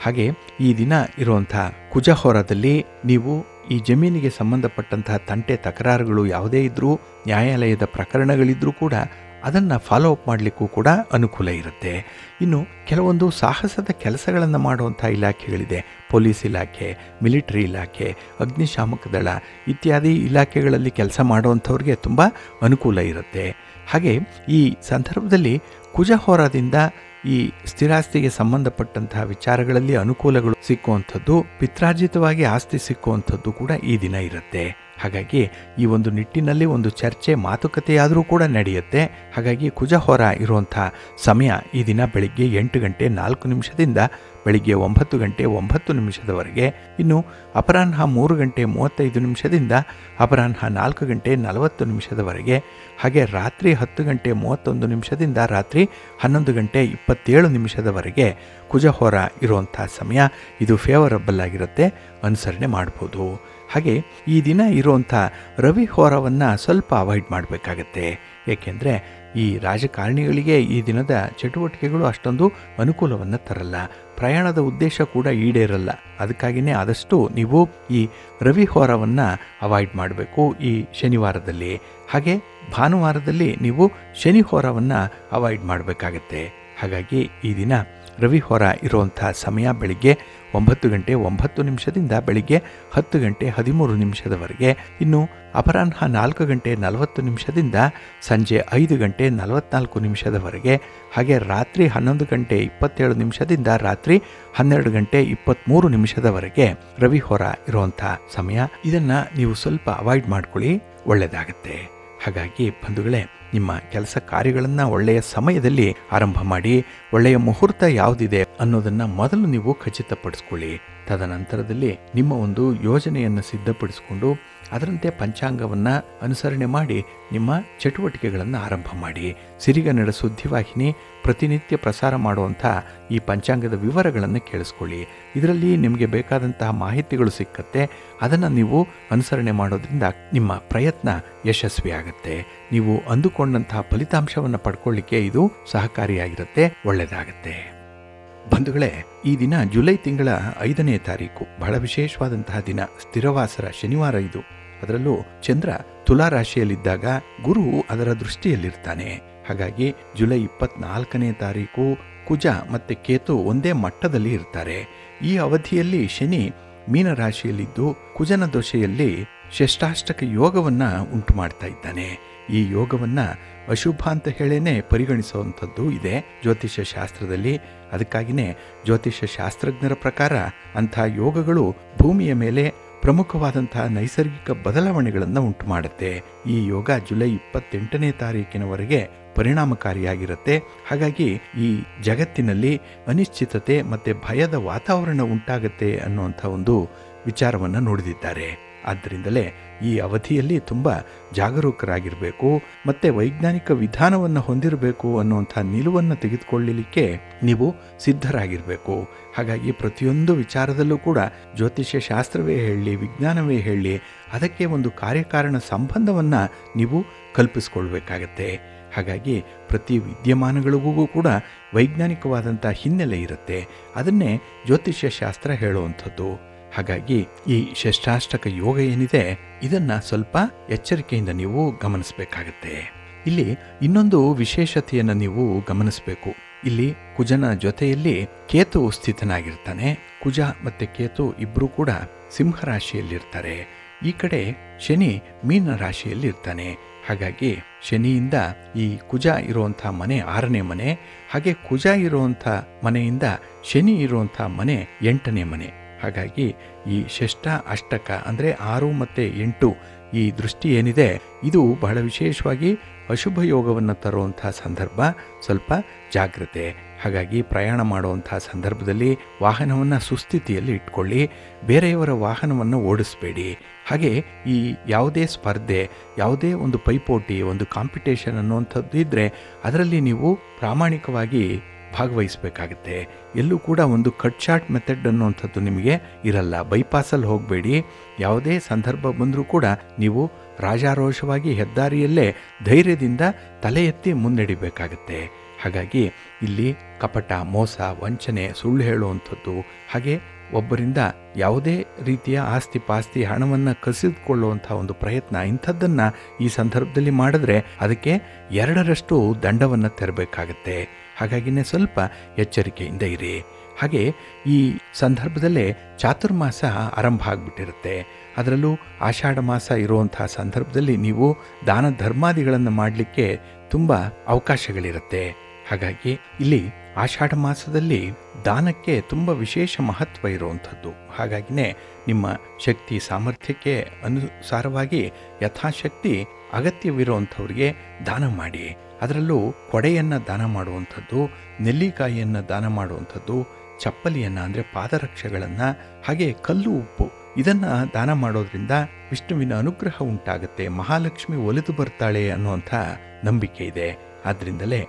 ಹಾಗೆ ಈ ದಿನ ಇರುವಂಥ ಕುಜಹೋರದಲ್ಲಿ ನೀವು ಈ ಜಮೀನಿಗೆ ಸಂಬಂಧಪಟ್ಟಂತಹ ತಂಟೆ ತಕರಾರುಗಳು ಯಾವುದೇ ಇದ್ದರೂ, ನ್ಯಾಯಾಲಯದ ಪ್ರಕರಣಗಳಿದ್ರೂ ಕೂಡ ಅದನ್ನು ಫಾಲೋ ಅಪ್ ಮಾಡಲಿಕ್ಕೂ ಕೂಡ ಅನುಕೂಲ ಇರುತ್ತೆ. ಇನ್ನು ಕೆಲವೊಂದು ಸಾಹಸದ ಕೆಲಸಗಳನ್ನು ಮಾಡುವಂಥ ಇಲಾಖೆಗಳಿದೆ. ಪೊಲೀಸ್ ಇಲಾಖೆ, ಮಿಲಿಟರಿ ಇಲಾಖೆ, ಅಗ್ನಿಶಾಮಕ ದಳ ಇತ್ಯಾದಿ ಇಲಾಖೆಗಳಲ್ಲಿ ಕೆಲಸ ಮಾಡುವಂಥವ್ರಿಗೆ ತುಂಬ ಅನುಕೂಲ ಇರುತ್ತೆ. ಹಾಗೆ ಈ ಸಂದರ್ಭದಲ್ಲಿ ಕುಜಹೋರದಿಂದ ಈ ಸ್ಥಿರಾಸ್ತಿಗೆ ಸಂಬಂಧಪಟ್ಟಂತಹ ವಿಚಾರಗಳಲ್ಲಿ ಅನುಕೂಲಗಳು ಸಿಕ್ಕುವಂಥದ್ದು, ಪಿತ್ರಾರ್ಜಿತವಾಗಿ ಆಸ್ತಿ ಸಿಕ್ಕುವಂಥದ್ದು ಕೂಡ ಈ ದಿನ ಇರುತ್ತೆ. ಹಾಗಾಗಿ ಈ ಒಂದು ನಿಟ್ಟಿನಲ್ಲಿ ಒಂದು ಚರ್ಚೆ ಮಾತುಕತೆಯಾದರೂ ಕೂಡ ನಡೆಯುತ್ತೆ. ಹಾಗಾಗಿ ಕುಜಹೋರ ಇರುವಂಥ ಸಮಯ ಈ ದಿನ ಬೆಳಿಗ್ಗೆ 8 ಗಂಟೆ 4 ನಿಮಿಷದಿಂದ ಬೆಳಿಗ್ಗೆ 9 ಗಂಟೆ 9 ನಿಮಿಷದವರೆಗೆ, ಇನ್ನು ಅಪರಾಹ್ನ 3 ಗಂಟೆ 35 ನಿಮಿಷದಿಂದ ಅಪರಾಹ್ನ 4 ಗಂಟೆ 40 ನಿಮಿಷದವರೆಗೆ, ಹಾಗೆ ರಾತ್ರಿ 10 ಗಂಟೆ 31 ನಿಮಿಷದಿಂದ ರಾತ್ರಿ 11 ಗಂಟೆ 27 ನಿಮಿಷದವರೆಗೆ ಕುಜಹೋರ ಇರುವಂಥ ಸಮಯ. ಇದು ಫೇವರಬಲ್ ಆಗಿರುತ್ತೆ, ಅನುಸರಣೆ ಮಾಡ್ಬೋದು. ಹಾಗೆ ಈ ದಿನ ಇರುವಂಥ ರವಿ ಹೋರವನ್ನು ಸ್ವಲ್ಪ ಅವಾಯ್ಡ್ ಮಾಡಬೇಕಾಗತ್ತೆ. ಏಕೆಂದರೆ ಈ ರಾಜಕಾರಣಿಗಳಿಗೆ ಈ ದಿನದ ಚಟುವಟಿಕೆಗಳು ಅಷ್ಟೊಂದು ಅನುಕೂಲವನ್ನು ತರಲ್ಲ, ಪ್ರಯಾಣದ ಉದ್ದೇಶ ಕೂಡ ಈಡೇರಲ್ಲ. ಅದಕ್ಕಾಗಿಯೇ ಆದಷ್ಟು ನೀವು ಈ ರವಿ ಹೋರವನ್ನು ಅವಾಯ್ಡ್ ಮಾಡಬೇಕು ಈ ಶನಿವಾರದಲ್ಲಿ. ಹಾಗೆ ಭಾನುವಾರದಲ್ಲಿ ನೀವು ಶನಿ ಹೋರವನ್ನು ಅವಾಯ್ಡ್ ಮಾಡಬೇಕಾಗತ್ತೆ. ಹಾಗಾಗಿ ಈ ದಿನ ರವಿ ಹೋರ ಇರುವಂಥ ಸಮಯ ಬೆಳಿಗ್ಗೆ 9 ಗಂಟೆ 9 ನಿಮಿಷದಿಂದ ಬೆಳಿಗ್ಗೆ 10 ಗಂಟೆ 13 ನಿಮಿಷದವರೆಗೆ, ಇನ್ನು ಅಪರಾಹ್ನ 4 ಗಂಟೆ 40 ನಿಮಿಷದಿಂದ ಸಂಜೆ 5 ಗಂಟೆ 44 ನಿಮಿಷದವರೆಗೆ, ಹಾಗೆ ರಾತ್ರಿ 11 ಗಂಟೆ 27 ನಿಮಿಷದಿಂದ ರಾತ್ರಿ 12 ಗಂಟೆ 23 ನಿಮಿಷದವರೆಗೆ ರವಿ ಹೋರ ಇರುವಂಥ ಸಮಯ. ಇದನ್ನು ನೀವು ಸ್ವಲ್ಪ ಅವಾಯ್ಡ್ ಮಾಡ್ಕೊಳ್ಳಿ, ಒಳ್ಳೆಯದಾಗತ್ತೆ. ಹಾಗಾಗಿ ಬಂಧುಗಳೇ, ನಿಮ್ಮ ಕೆಲಸ ಕಾರ್ಯಗಳನ್ನು ಒಳ್ಳೆಯ ಸಮಯದಲ್ಲಿ ಆರಂಭ ಮಾಡಿ. ಒಳ್ಳೆಯ ಮುಹೂರ್ತ ಯಾವುದಿದೆ ಅನ್ನೋದನ್ನು ಮೊದಲು ನೀವು ಖಚಿತಪಡಿಸ್ಕೊಳ್ಳಿ. ತದನಂತರದಲ್ಲಿ ನಿಮ್ಮ ಒಂದು ಯೋಜನೆಯನ್ನು ಸಿದ್ಧಪಡಿಸಿಕೊಂಡು ಅದರಂತೆ ಪಂಚಾಂಗವನ್ನು ಅನುಸರಣೆ ಮಾಡಿ ನಿಮ್ಮ ಚಟುವಟಿಕೆಗಳನ್ನು ಆರಂಭ ಮಾಡಿ. ಸಿರಿಗನ್ನಡ ಸುದ್ದಿವಾಹಿನಿ ಪ್ರತಿನಿತ್ಯ ಪ್ರಸಾರ ಮಾಡುವಂಥ ಈ ಪಂಚಾಂಗದ ವಿವರಗಳನ್ನು ಕೇಳಿಸ್ಕೊಳ್ಳಿ. ಇದರಲ್ಲಿ ನಿಮಗೆ ಬೇಕಾದಂತಹ ಮಾಹಿತಿಗಳು ಸಿಕ್ಕತ್ತೆ. ಅದನ್ನು ನೀವು ಅನುಸರಣೆ ಮಾಡೋದ್ರಿಂದ ನಿಮ್ಮ ಪ್ರಯತ್ನ ಯಶಸ್ವಿಯಾಗುತ್ತೆ. ನೀವು ಅಂದುಕೊಂಡಂತಹ ಫಲಿತಾಂಶವನ್ನು ಪಡ್ಕೊಳ್ಳಿಕ್ಕೆ ಇದು ಸಹಕಾರಿಯಾಗಿರುತ್ತೆ, ಒಳ್ಳೆಯದಾಗುತ್ತೆ. ಬಂಧುಗಳೇ, ಈ ದಿನ ಜುಲೈ ತಿಂಗಳ 5ನೇ ತಾರೀಕು, ಬಹಳ ವಿಶೇಷವಾದಂತಹ ದಿನ. ಸ್ಥಿರವಾಸರ ಶನಿವಾರ ಇದು. ಅದರಲ್ಲೂ ಚಂದ್ರ ತುಲಾ ರಾಶಿಯಲ್ಲಿದ್ದಾಗ ಗುರು ಅದರ ದೃಷ್ಟಿಯಲ್ಲಿರ್ತಾನೆ. ಹಾಗಾಗಿ ಜುಲೈ 24ನೇ ತಾರೀಕು ಕುಜ ಮತ್ತು ಕೇತು ಒಂದೇ ಮಟ್ಟದಲ್ಲಿ ಇರ್ತಾರೆ. ಈ ಅವಧಿಯಲ್ಲಿ ಶನಿ ಮೀನರಾಶಿಯಲ್ಲಿದ್ದು ಕುಜನ ದೋಷೆಯಲ್ಲಿ ಷಷ್ಠಾಷ್ಟಕ ಯೋಗವನ್ನು ಉಂಟು ಮಾಡ್ತಾ ಇದ್ದಾನೆ. ಈ ಯೋಗವನ್ನು ಅಶುಭ ಅಂತ ಹೇಳೇನೆ ಪರಿಗಣಿಸುವಂಥದ್ದು ಇದೆ ಜ್ಯೋತಿಷ್ಯ ಶಾಸ್ತ್ರದಲ್ಲಿ. ಅದಕ್ಕಾಗಿಯೇ ಜ್ಯೋತಿಷ್ಯ ಶಾಸ್ತ್ರಜ್ಞರ ಪ್ರಕಾರ ಅಂಥ ಯೋಗಗಳು ಭೂಮಿಯ ಮೇಲೆ ಪ್ರಮುಖವಾದಂತಹ ನೈಸರ್ಗಿಕ ಬದಲಾವಣೆಗಳನ್ನು ಉಂಟು ಮಾಡುತ್ತೆ. ಈ ಯೋಗ ಜುಲೈ 28ನೇ ತಾರೀಕಿನವರೆಗೆ ಪರಿಣಾಮಕಾರಿಯಾಗಿರುತ್ತೆ. ಹಾಗಾಗಿ ಈ ಜಗತ್ತಿನಲ್ಲಿ ಅನಿಶ್ಚಿತತೆ ಮತ್ತು ಭಯದ ವಾತಾವರಣ ಉಂಟಾಗುತ್ತೆ ಅನ್ನುವಂಥ ಒಂದು ವಿಚಾರವನ್ನು ನುಡಿದಿದ್ದಾರೆ. ಆದ್ದರಿಂದಲೇ ಈ ಅವಧಿಯಲ್ಲಿ ತುಂಬ ಜಾಗರೂಕರಾಗಿರಬೇಕು ಮತ್ತು ವೈಜ್ಞಾನಿಕ ವಿಧಾನವನ್ನು ಹೊಂದಿರಬೇಕು ಅನ್ನುವಂಥ ನಿಲುವನ್ನು ತೆಗೆದುಕೊಳ್ಳಲಿಕ್ಕೆ ನೀವು ಸಿದ್ಧರಾಗಿರಬೇಕು. ಹಾಗಾಗಿ ಪ್ರತಿಯೊಂದು ವಿಚಾರದಲ್ಲೂ ಕೂಡ ಜ್ಯೋತಿಷ್ಯ ಶಾಸ್ತ್ರವೇ ಹೇಳಲಿ, ವಿಜ್ಞಾನವೇ ಹೇಳಲಿ, ಅದಕ್ಕೆ ಒಂದು ಕಾರ್ಯಕಾರಣ ಸಂಬಂಧವನ್ನು ನೀವು ಕಲ್ಪಿಸ್ಕೊಳ್ಬೇಕಾಗತ್ತೆ. ಹಾಗಾಗಿ ಪ್ರತಿ ವಿದ್ಯಮಾನಗಳಿಗೂ ಕೂಡ ವೈಜ್ಞಾನಿಕವಾದಂಥ ಹಿನ್ನೆಲೆ ಇರುತ್ತೆ. ಅದನ್ನೇ ಜ್ಯೋತಿಷ್ಯ ಶಾಸ್ತ್ರ ಹೇಳುವಂಥದ್ದು. ಹಾಗಾಗಿ ಈ ಷಷ್ಠಾಷ್ಟಕ ಯೋಗ ಏನಿದೆ ಇದನ್ನು ಸ್ವಲ್ಪ ಎಚ್ಚರಿಕೆಯಿಂದ ನೀವು ಗಮನಿಸಬೇಕಾಗತ್ತೆ. ಇಲ್ಲಿ ಇನ್ನೊಂದು ವಿಶೇಷತೆಯನ್ನು ನೀವು ಗಮನಿಸಬೇಕು. ಇಲ್ಲಿ ಕುಜನ ಜೊತೆಯಲ್ಲಿ ಕೇತು ಸ್ಥಿತನಾಗಿರ್ತಾನೆ. ಕುಜ ಮತ್ತು ಕೇತು ಇಬ್ಬರೂ ಕೂಡ ಸಿಂಹರಾಶಿಯಲ್ಲಿರ್ತಾರೆ. ಈ ಕಡೆ ಶನಿ ಮೀನ ರಾಶಿಯಲ್ಲಿರ್ತಾನೆ. ಹಾಗಾಗಿ ಶನಿಯಿಂದ ಈ ಕುಜ ಇರುವಂಥ ಮನೆ 6ನೇ ಮನೆ, ಹಾಗೆ ಕುಜ ಇರುವಂಥ ಮನೆಯಿಂದ ಶನಿ ಇರುವಂಥ ಮನೆ 8ನೇ ಮನೆ. ಹಾಗಾಗಿ ಈ ಷಷ್ಠ ಅಷ್ಟಕ ಅಂದರೆ 6 ಮತ್ತು 8 ಈ ದೃಷ್ಟಿ ಏನಿದೆ ಇದು ಬಹಳ ವಿಶೇಷವಾಗಿ ಅಶುಭ ಯೋಗವನ್ನು ತರುವಂಥ ಸಂದರ್ಭ. ಸ್ವಲ್ಪ ಜಾಗ್ರತೆ. ಹಾಗಾಗಿ ಪ್ರಯಾಣ ಮಾಡುವಂಥ ಸಂದರ್ಭದಲ್ಲಿ ವಾಹನವನ್ನು ಸುಸ್ಥಿತಿಯಲ್ಲಿ ಇಟ್ಕೊಳ್ಳಿ. ಬೇರೆಯವರ ವಾಹನವನ್ನು ಓಡಿಸಬೇಡಿ. ಹಾಗೆ ಈ ಯಾವುದೇ ಸ್ಪರ್ಧೆ, ಯಾವುದೇ ಒಂದು ಪೈಪೋಟಿ, ಒಂದು ಕಾಂಪಿಟೇಷನ್ ಅನ್ನುವಂಥದ್ದು ಇದ್ದರೆ ಅದರಲ್ಲಿ ನೀವು ಪ್ರಾಮಾಣಿಕವಾಗಿ ಭಾಗವಹಿಸಬೇಕಾಗತ್ತೆ. ಎಲ್ಲೂ ಕೂಡ ಒಂದು ಕಟ್ ಶಾರ್ಟ್ ಮೆಥಡ್ ಅನ್ನುವಂಥದ್ದು ನಿಮಗೆ ಇರಲ್ಲ. ಬೈಪಾಸಲ್ಲಿ ಹೋಗಬೇಡಿ. ಯಾವುದೇ ಸಂದರ್ಭ ಬಂದರೂ ಕೂಡ ನೀವು ರಾಜಾರೋಷವಾಗಿ ಹೆದ್ದಾರಿಯಲ್ಲೇ ಧೈರ್ಯದಿಂದ ತಲೆ ಎತ್ತಿ ಮುನ್ನಡಿಬೇಕಾಗತ್ತೆ. ಹಾಗಾಗಿ ಇಲ್ಲಿ ಕಪಟ, ಮೋಸ, ವಂಚನೆ, ಸುಳ್ಳು ಹೇಳುವಂಥದ್ದು, ಹಾಗೆ ಒಬ್ಬರಿಂದ ಯಾವುದೇ ರೀತಿಯ ಆಸ್ತಿ ಪಾಸ್ತಿ ಹಣವನ್ನು ಕಸಿದುಕೊಳ್ಳುವಂಥ ಒಂದು ಪ್ರಯತ್ನ, ಇಂಥದ್ದನ್ನು ಈ ಸಂದರ್ಭದಲ್ಲಿ ಮಾಡಿದ್ರೆ ಅದಕ್ಕೆ 2ರಷ್ಟು ದಂಡವನ್ನು ತೆರಬೇಕಾಗತ್ತೆ. ಹಾಗಾಗಿನೇ ಸ್ವಲ್ಪ ಎಚ್ಚರಿಕೆಯಿಂದ ಇರಿ. ಹಾಗೆ ಈ ಸಂದರ್ಭದಲ್ಲೇ ಚಾತುರ್ಮಾಸ ಆರಂಭ ಆಗಿಬಿಟ್ಟಿರುತ್ತೆ. ಅದರಲ್ಲೂ ಆಷಾಢ ಮಾಸ ಇರುವಂಥ ಸಂದರ್ಭದಲ್ಲಿ ನೀವು ದಾನ ಧರ್ಮಾದಿಗಳನ್ನು ಮಾಡಲಿಕ್ಕೆ ತುಂಬ ಅವಕಾಶಗಳಿರುತ್ತೆ. ಹಾಗಾಗಿ ಇಲ್ಲಿ ಆಷಾಢ ಮಾಸದಲ್ಲಿ ದಾನಕ್ಕೆ ತುಂಬ ವಿಶೇಷ ಮಹತ್ವ ಇರುವಂಥದ್ದು. ಹಾಗಾಗಿನೇ ನಿಮ್ಮ ಶಕ್ತಿ ಸಾಮರ್ಥ್ಯಕ್ಕೆ ಅನುಸಾರವಾಗಿ ಯಥಾಶಕ್ತಿ ಅಗತ್ಯವಿರುವಂಥವ್ರಿಗೆ ದಾನ ಮಾಡಿ. ಅದರಲ್ಲೂ ಕೊಡೆಯನ್ನು ದಾನ ಮಾಡುವಂಥದ್ದು, ನೆಲ್ಲಿಕಾಯಿಯನ್ನು ದಾನ ಮಾಡುವಂಥದ್ದು, ಚಪ್ಪಲಿಯನ್ನು ಅಂದರೆ ಪಾದರಕ್ಷೆಗಳನ್ನು, ಹಾಗೆ ಕಲ್ಲು ಉಪ್ಪು ಇದನ್ನು ದಾನ ಮಾಡೋದ್ರಿಂದ ವಿಷ್ಣುವಿನ ಅನುಗ್ರಹ ಉಂಟಾಗುತ್ತೆ, ಮಹಾಲಕ್ಷ್ಮಿ ಒಲಿದು ಬರ್ತಾಳೆ ಅನ್ನುವಂಥ ನಂಬಿಕೆ ಇದೆ. ಆದ್ದರಿಂದಲೇ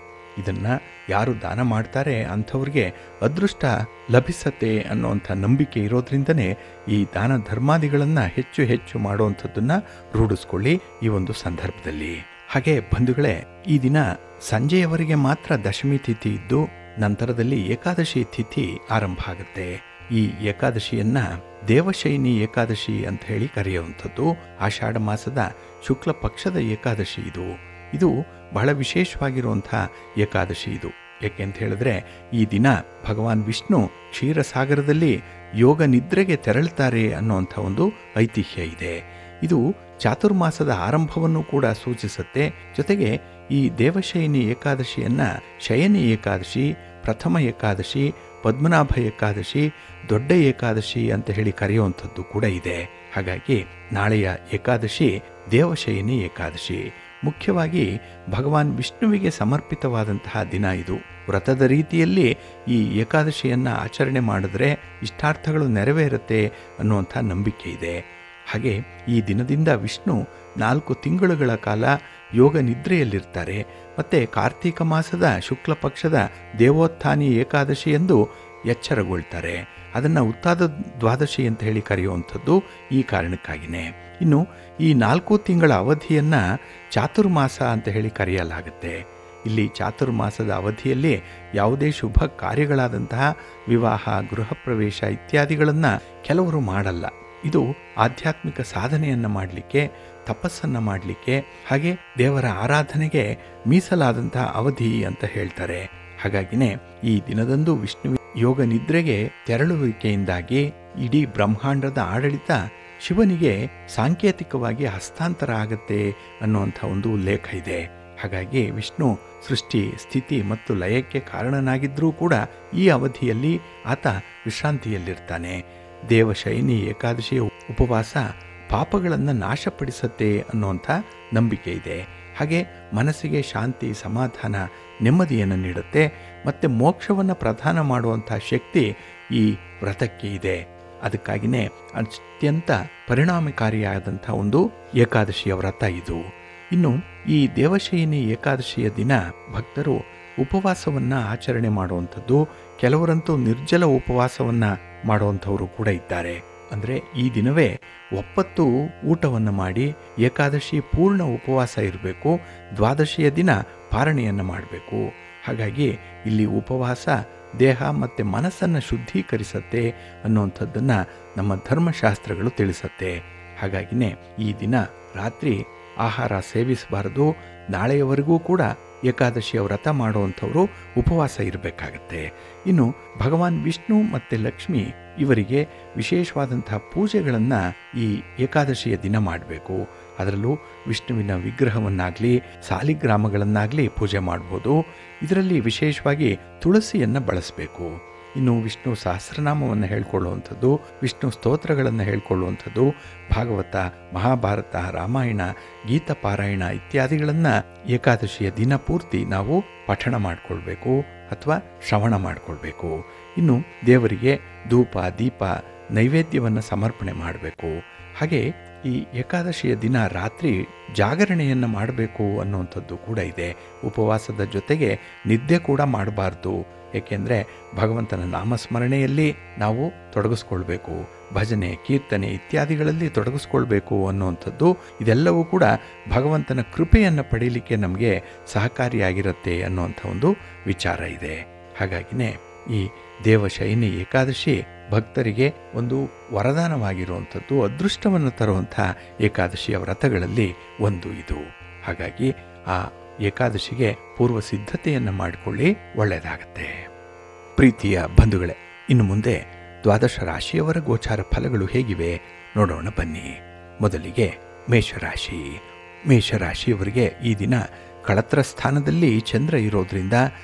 ಇದನ್ನು ಯಾರು ದಾನ ಮಾಡ್ತಾರೆ ಅಂಥವ್ರಿಗೆ ಅದೃಷ್ಟ ಲಭಿಸತ್ತೆ ಅನ್ನುವಂಥ ನಂಬಿಕೆ ಇರೋದ್ರಿಂದನೇ ಈ ದಾನ ಧರ್ಮಾದಿಗಳನ್ನು ಹೆಚ್ಚು ಹೆಚ್ಚು ಮಾಡುವಂಥದ್ದನ್ನು ರೂಢಿಸ್ಕೊಳ್ಳಿ ಈ ಒಂದು ಸಂದರ್ಭದಲ್ಲಿ. ಹಾಗೆ ಬಂಧುಗಳೇ, ಈ ದಿನ ಸಂಜೆಯವರೆಗೆ ಮಾತ್ರ ದಶಮಿ ತಿಥಿ ಇದ್ದು ನಂತರದಲ್ಲಿ ಏಕಾದಶಿ ತಿಥಿ ಆರಂಭ ಆಗುತ್ತೆ. ಈ ಏಕಾದಶಿಯನ್ನು ದೇವಶೈನಿ ಏಕಾದಶಿ ಅಂತ ಹೇಳಿ ಕರೆಯುವಂಥದ್ದು. ಆಷಾಢ ಮಾಸದ ಶುಕ್ಲ ಪಕ್ಷದ ಏಕಾದಶಿ ಇದು ಬಹಳ ವಿಶೇಷವಾಗಿರುವಂಥ ಏಕಾದಶಿ ಇದು. ಏಕೆಂತ ಹೇಳಿದ್ರೆ ಈ ದಿನ ಭಗವಾನ್ ವಿಷ್ಣು ಕ್ಷೀರಸಾಗರದಲ್ಲಿ ಯೋಗ ನಿದ್ರೆಗೆ ತೆರಳುತ್ತಾರೆ ಅನ್ನುವಂಥ ಒಂದು ಐತಿಹ್ಯ ಇದೆ. ಇದು ಚಾತುರ್ಮಾಸದ ಆರಂಭವನ್ನು ಕೂಡ ಸೂಚಿಸುತ್ತೆ. ಜೊತೆಗೆ ಈ ದೇವಶಯನಿ ಏಕಾದಶಿಯನ್ನು ಶಯನಿ ಏಕಾದಶಿ, ಪ್ರಥಮ ಏಕಾದಶಿ, ಪದ್ಮನಾಭ ಏಕಾದಶಿ, ದೊಡ್ಡ ಏಕಾದಶಿ ಅಂತ ಹೇಳಿ ಕರೆಯುವಂಥದ್ದು ಕೂಡ ಇದೆ. ಹಾಗಾಗಿ ನಾಳೆಯ ಏಕಾದಶಿ ದೇವಶಯನಿ ಏಕಾದಶಿ. ಮುಖ್ಯವಾಗಿ ಭಗವಾನ್ ವಿಷ್ಣುವಿಗೆ ಸಮರ್ಪಿತವಾದಂತಹ ದಿನ ಇದು. ವ್ರತದ ರೀತಿಯಲ್ಲಿ ಈ ಏಕಾದಶಿಯನ್ನು ಆಚರಣೆ ಮಾಡಿದ್ರೆ ಇಷ್ಟಾರ್ಥಗಳು ನೆರವೇರುತ್ತೆ ಅನ್ನುವಂಥ ನಂಬಿಕೆ ಇದೆ. ಹಾಗೆ ಈ ದಿನದಿಂದ ವಿಷ್ಣು 4 ತಿಂಗಳುಗಳ ಕಾಲ ಯೋಗ ನಿದ್ರೆಯಲ್ಲಿರ್ತಾರೆ. ಮತ್ತು ಕಾರ್ತೀಕ ಮಾಸದ ಶುಕ್ಲ ಪಕ್ಷದ ದೇವೋತ್ಥಾನಿ ಏಕಾದಶಿ ಎಂದು ಎಚ್ಚರಗೊಳ್ತಾರೆ. ಅದನ್ನು ಉತ್ತಾದ ದ್ವಾದಶಿ ಅಂತ ಹೇಳಿ ಕರೆಯುವಂಥದ್ದು ಈ ಕಾರಣಕ್ಕಾಗಿಯೇ. ಇನ್ನು ಈ 4 ತಿಂಗಳ ಅವಧಿಯನ್ನು ಚಾತುರ್ಮಾಸ ಅಂತ ಹೇಳಿ ಕರೆಯಲಾಗುತ್ತೆ. ಇಲ್ಲಿ ಚಾತುರ್ಮಾಸದ ಅವಧಿಯಲ್ಲಿ ಯಾವುದೇ ಶುಭ ಕಾರ್ಯಗಳಾದಂತಹ ವಿವಾಹ, ಗೃಹ ಪ್ರವೇಶ ಇತ್ಯಾದಿಗಳನ್ನು ಕೆಲವರು ಮಾಡಲ್ಲ. ಇದು ಆಧ್ಯಾತ್ಮಿಕ ಸಾಧನೆಯನ್ನು ಮಾಡಲಿಕ್ಕೆ, ತಪಸ್ಸನ್ನು ಮಾಡಲಿಕ್ಕೆ, ಹಾಗೆ ದೇವರ ಆರಾಧನೆಗೆ ಮೀಸಲಾದಂತಹ ಅವಧಿ ಅಂತ ಹೇಳ್ತಾರೆ. ಹಾಗಾಗಿನೇ ಈ ದಿನದಂದು ವಿಷ್ಣು ಯೋಗ ನಿದ್ರೆಗೆ ತೆರಳುವಿಕೆಯಿಂದಾಗಿ ಇಡೀ ಬ್ರಹ್ಮಾಂಡದ ಆಡಳಿತ ಶಿವನಿಗೆ ಸಾಂಕೇತಿಕವಾಗಿ ಹಸ್ತಾಂತರ ಆಗತ್ತೆ ಅನ್ನುವಂಥ ಒಂದು ಉಲ್ಲೇಖ ಇದೆ. ಹಾಗಾಗಿ ವಿಷ್ಣು ಸೃಷ್ಟಿ, ಸ್ಥಿತಿ ಮತ್ತು ಲಯಕ್ಕೆ ಕಾರಣನಾಗಿದ್ದರೂ ಕೂಡ ಈ ಅವಧಿಯಲ್ಲಿ ಆತ ವಿಶ್ರಾಂತಿಯಲ್ಲಿರ್ತಾನೆ. ದೇವಶಯನಿ ಏಕಾದಶಿಯ ಉಪವಾಸ ಪಾಪಗಳನ್ನು ನಾಶಪಡಿಸತ್ತೆ ಅನ್ನುವಂಥ ನಂಬಿಕೆ ಇದೆ. ಹಾಗೆ ಮನಸ್ಸಿಗೆ ಶಾಂತಿ, ಸಮಾಧಾನ, ನೆಮ್ಮದಿಯನ್ನು ನೀಡುತ್ತೆ. ಮತ್ತು ಮೋಕ್ಷವನ್ನು ಪ್ರದಾನ ಮಾಡುವಂಥ ಶಕ್ತಿ ಈ ವ್ರತಕ್ಕೆ ಇದೆ. ಅದಕ್ಕಾಗಿಯೇ ಅತ್ಯಂತ ಪರಿಣಾಮಕಾರಿಯಾದಂಥ ಒಂದು ಏಕಾದಶಿಯ ವ್ರತ ಇದು. ಇನ್ನು ಈ ದೇವಶಯನಿ ಏಕಾದಶಿಯ ದಿನ ಭಕ್ತರು ಉಪವಾಸವನ್ನು ಆಚರಣೆ ಮಾಡುವಂಥದ್ದು, ಕೆಲವರಂತೂ ನಿರ್ಜಲ ಉಪವಾಸವನ್ನು ಮಾಡುವಂಥವರು ಕೂಡ ಇದ್ದಾರೆ. ಅಂದರೆ ಈ ದಿನವೇ ಒಪ್ಪತ್ತು ಊಟವನ್ನು ಮಾಡಿ ಏಕಾದಶಿ ಪೂರ್ಣ ಉಪವಾಸ ಇರಬೇಕು, ದ್ವಾದಶಿಯ ದಿನ ಪಾರಣೆಯನ್ನು ಮಾಡಬೇಕು. ಹಾಗಾಗಿ ಇಲ್ಲಿ ಉಪವಾಸ ದೇಹ ಮತ್ತು ಮನಸ್ಸನ್ನು ಶುದ್ಧೀಕರಿಸತ್ತೆ ಅನ್ನುವಂಥದ್ದನ್ನು ನಮ್ಮ ಧರ್ಮಶಾಸ್ತ್ರಗಳು ತಿಳಿಸತ್ತೆ. ಹಾಗಾಗಿನೇ ಈ ದಿನ ರಾತ್ರಿ ಆಹಾರ ಸೇವಿಸಬಾರದು. ನಾಳೆಯವರೆಗೂ ಕೂಡ ಏಕಾದಶಿಯ ವ್ರತ ಮಾಡುವಂಥವರು ಉಪವಾಸ ಇರಬೇಕಾಗತ್ತೆ. ಇನ್ನು ಭಗವಾನ್ ವಿಷ್ಣು ಮತ್ತು ಲಕ್ಷ್ಮಿ ಇವರಿಗೆ ವಿಶೇಷವಾದಂತಹ ಪೂಜೆಗಳನ್ನು ಈ ಏಕಾದಶಿಯ ದಿನ ಮಾಡಬೇಕು. ಅದರಲ್ಲೂ ವಿಷ್ಣುವಿನ ವಿಗ್ರಹವನ್ನಾಗಲಿ ಸಾಲಿಗ್ರಾಮಗಳನ್ನಾಗಲಿ ಪೂಜೆ ಮಾಡ್ಬೋದು. ಇದರಲ್ಲಿ ವಿಶೇಷವಾಗಿ ತುಳಸಿಯನ್ನು ಬಳಸಬೇಕು. ಇನ್ನು ವಿಷ್ಣು ಸಹಸ್ರನಾಮವನ್ನು ಹೇಳ್ಕೊಳ್ಳುವಂಥದ್ದು, ವಿಷ್ಣು ಸ್ತೋತ್ರಗಳನ್ನು ಹೇಳ್ಕೊಳ್ಳುವಂಥದ್ದು, ಭಾಗವತ, ಮಹಾಭಾರತ, ರಾಮಾಯಣ, ಗೀತ ಪಾರಾಯಣ ಇತ್ಯಾದಿಗಳನ್ನು ಏಕಾದಶಿಯ ದಿನ ಪೂರ್ತಿ ನಾವು ಪಠಣ ಮಾಡಿಕೊಳ್ಬೇಕು ಅಥವಾ ಶ್ರವಣ ಮಾಡಿಕೊಳ್ಬೇಕು. ಇನ್ನು ದೇವರಿಗೆ ಧೂಪ, ದೀಪ, ನೈವೇದ್ಯವನ್ನು ಸಮರ್ಪಣೆ ಮಾಡಬೇಕು. ಹಾಗೆ ಈ ಏಕಾದಶಿಯ ದಿನ ರಾತ್ರಿ ಜಾಗರಣೆಯನ್ನು ಮಾಡಬೇಕು ಅನ್ನುವಂಥದ್ದು ಕೂಡ ಇದೆ. ಉಪವಾಸದ ಜೊತೆಗೆ ನಿದ್ದೆ ಕೂಡ ಮಾಡಬಾರ್ದು. ಏಕೆಂದರೆ ಭಗವಂತನ ನಾಮಸ್ಮರಣೆಯಲ್ಲಿ ನಾವು ತೊಡಗಿಸ್ಕೊಳ್ಬೇಕು, ಭಜನೆ, ಕೀರ್ತನೆ ಇತ್ಯಾದಿಗಳಲ್ಲಿ ತೊಡಗಿಸ್ಕೊಳ್ಬೇಕು ಅನ್ನುವಂಥದ್ದು. ಇದೆಲ್ಲವೂ ಕೂಡ ಭಗವಂತನ ಕೃಪೆಯನ್ನು ಪಡೀಲಿಕ್ಕೆ ನಮಗೆ ಸಹಕಾರಿಯಾಗಿರುತ್ತೆ ಅನ್ನುವಂಥ ಒಂದು ವಿಚಾರ ಇದೆ. ಹಾಗಾಗಿನೇ ಈ ದೇವಶಯನಿ ಏಕಾದಶಿ ಭಕ್ತರಿಗೆ ಒಂದು ವರದಾನವಾಗಿರುವಂಥದ್ದು, ಅದೃಷ್ಟವನ್ನು ತರುವಂಥ ಏಕಾದಶಿಯ ವ್ರತಗಳಲ್ಲಿ ಒಂದು ಇದು. ಹಾಗಾಗಿ ಆ ಏಕಾದಶಿಗೆ ಪೂರ್ವ ಸಿದ್ಧತೆಯನ್ನು ಮಾಡಿಕೊಳ್ಳಿ, ಒಳ್ಳೆಯದಾಗತ್ತೆ. ಪ್ರೀತಿಯ ಬಂಧುಗಳೇ, ಇನ್ನು ಮುಂದೆ ದ್ವಾದಶ ರಾಶಿಯವರ ಗೋಚಾರ ಫಲಗಳು ಹೇಗಿವೆ ನೋಡೋಣ ಬನ್ನಿ. ಮೊದಲಿಗೆ ಮೇಷರಾಶಿ. ಮೇಷರಾಶಿಯವರಿಗೆ ಈ ದಿನ ಕಳತ್ರ ಸ್ಥಾನದಲ್ಲಿ ಚಂದ್ರ ಇರೋದ್ರಿಂದ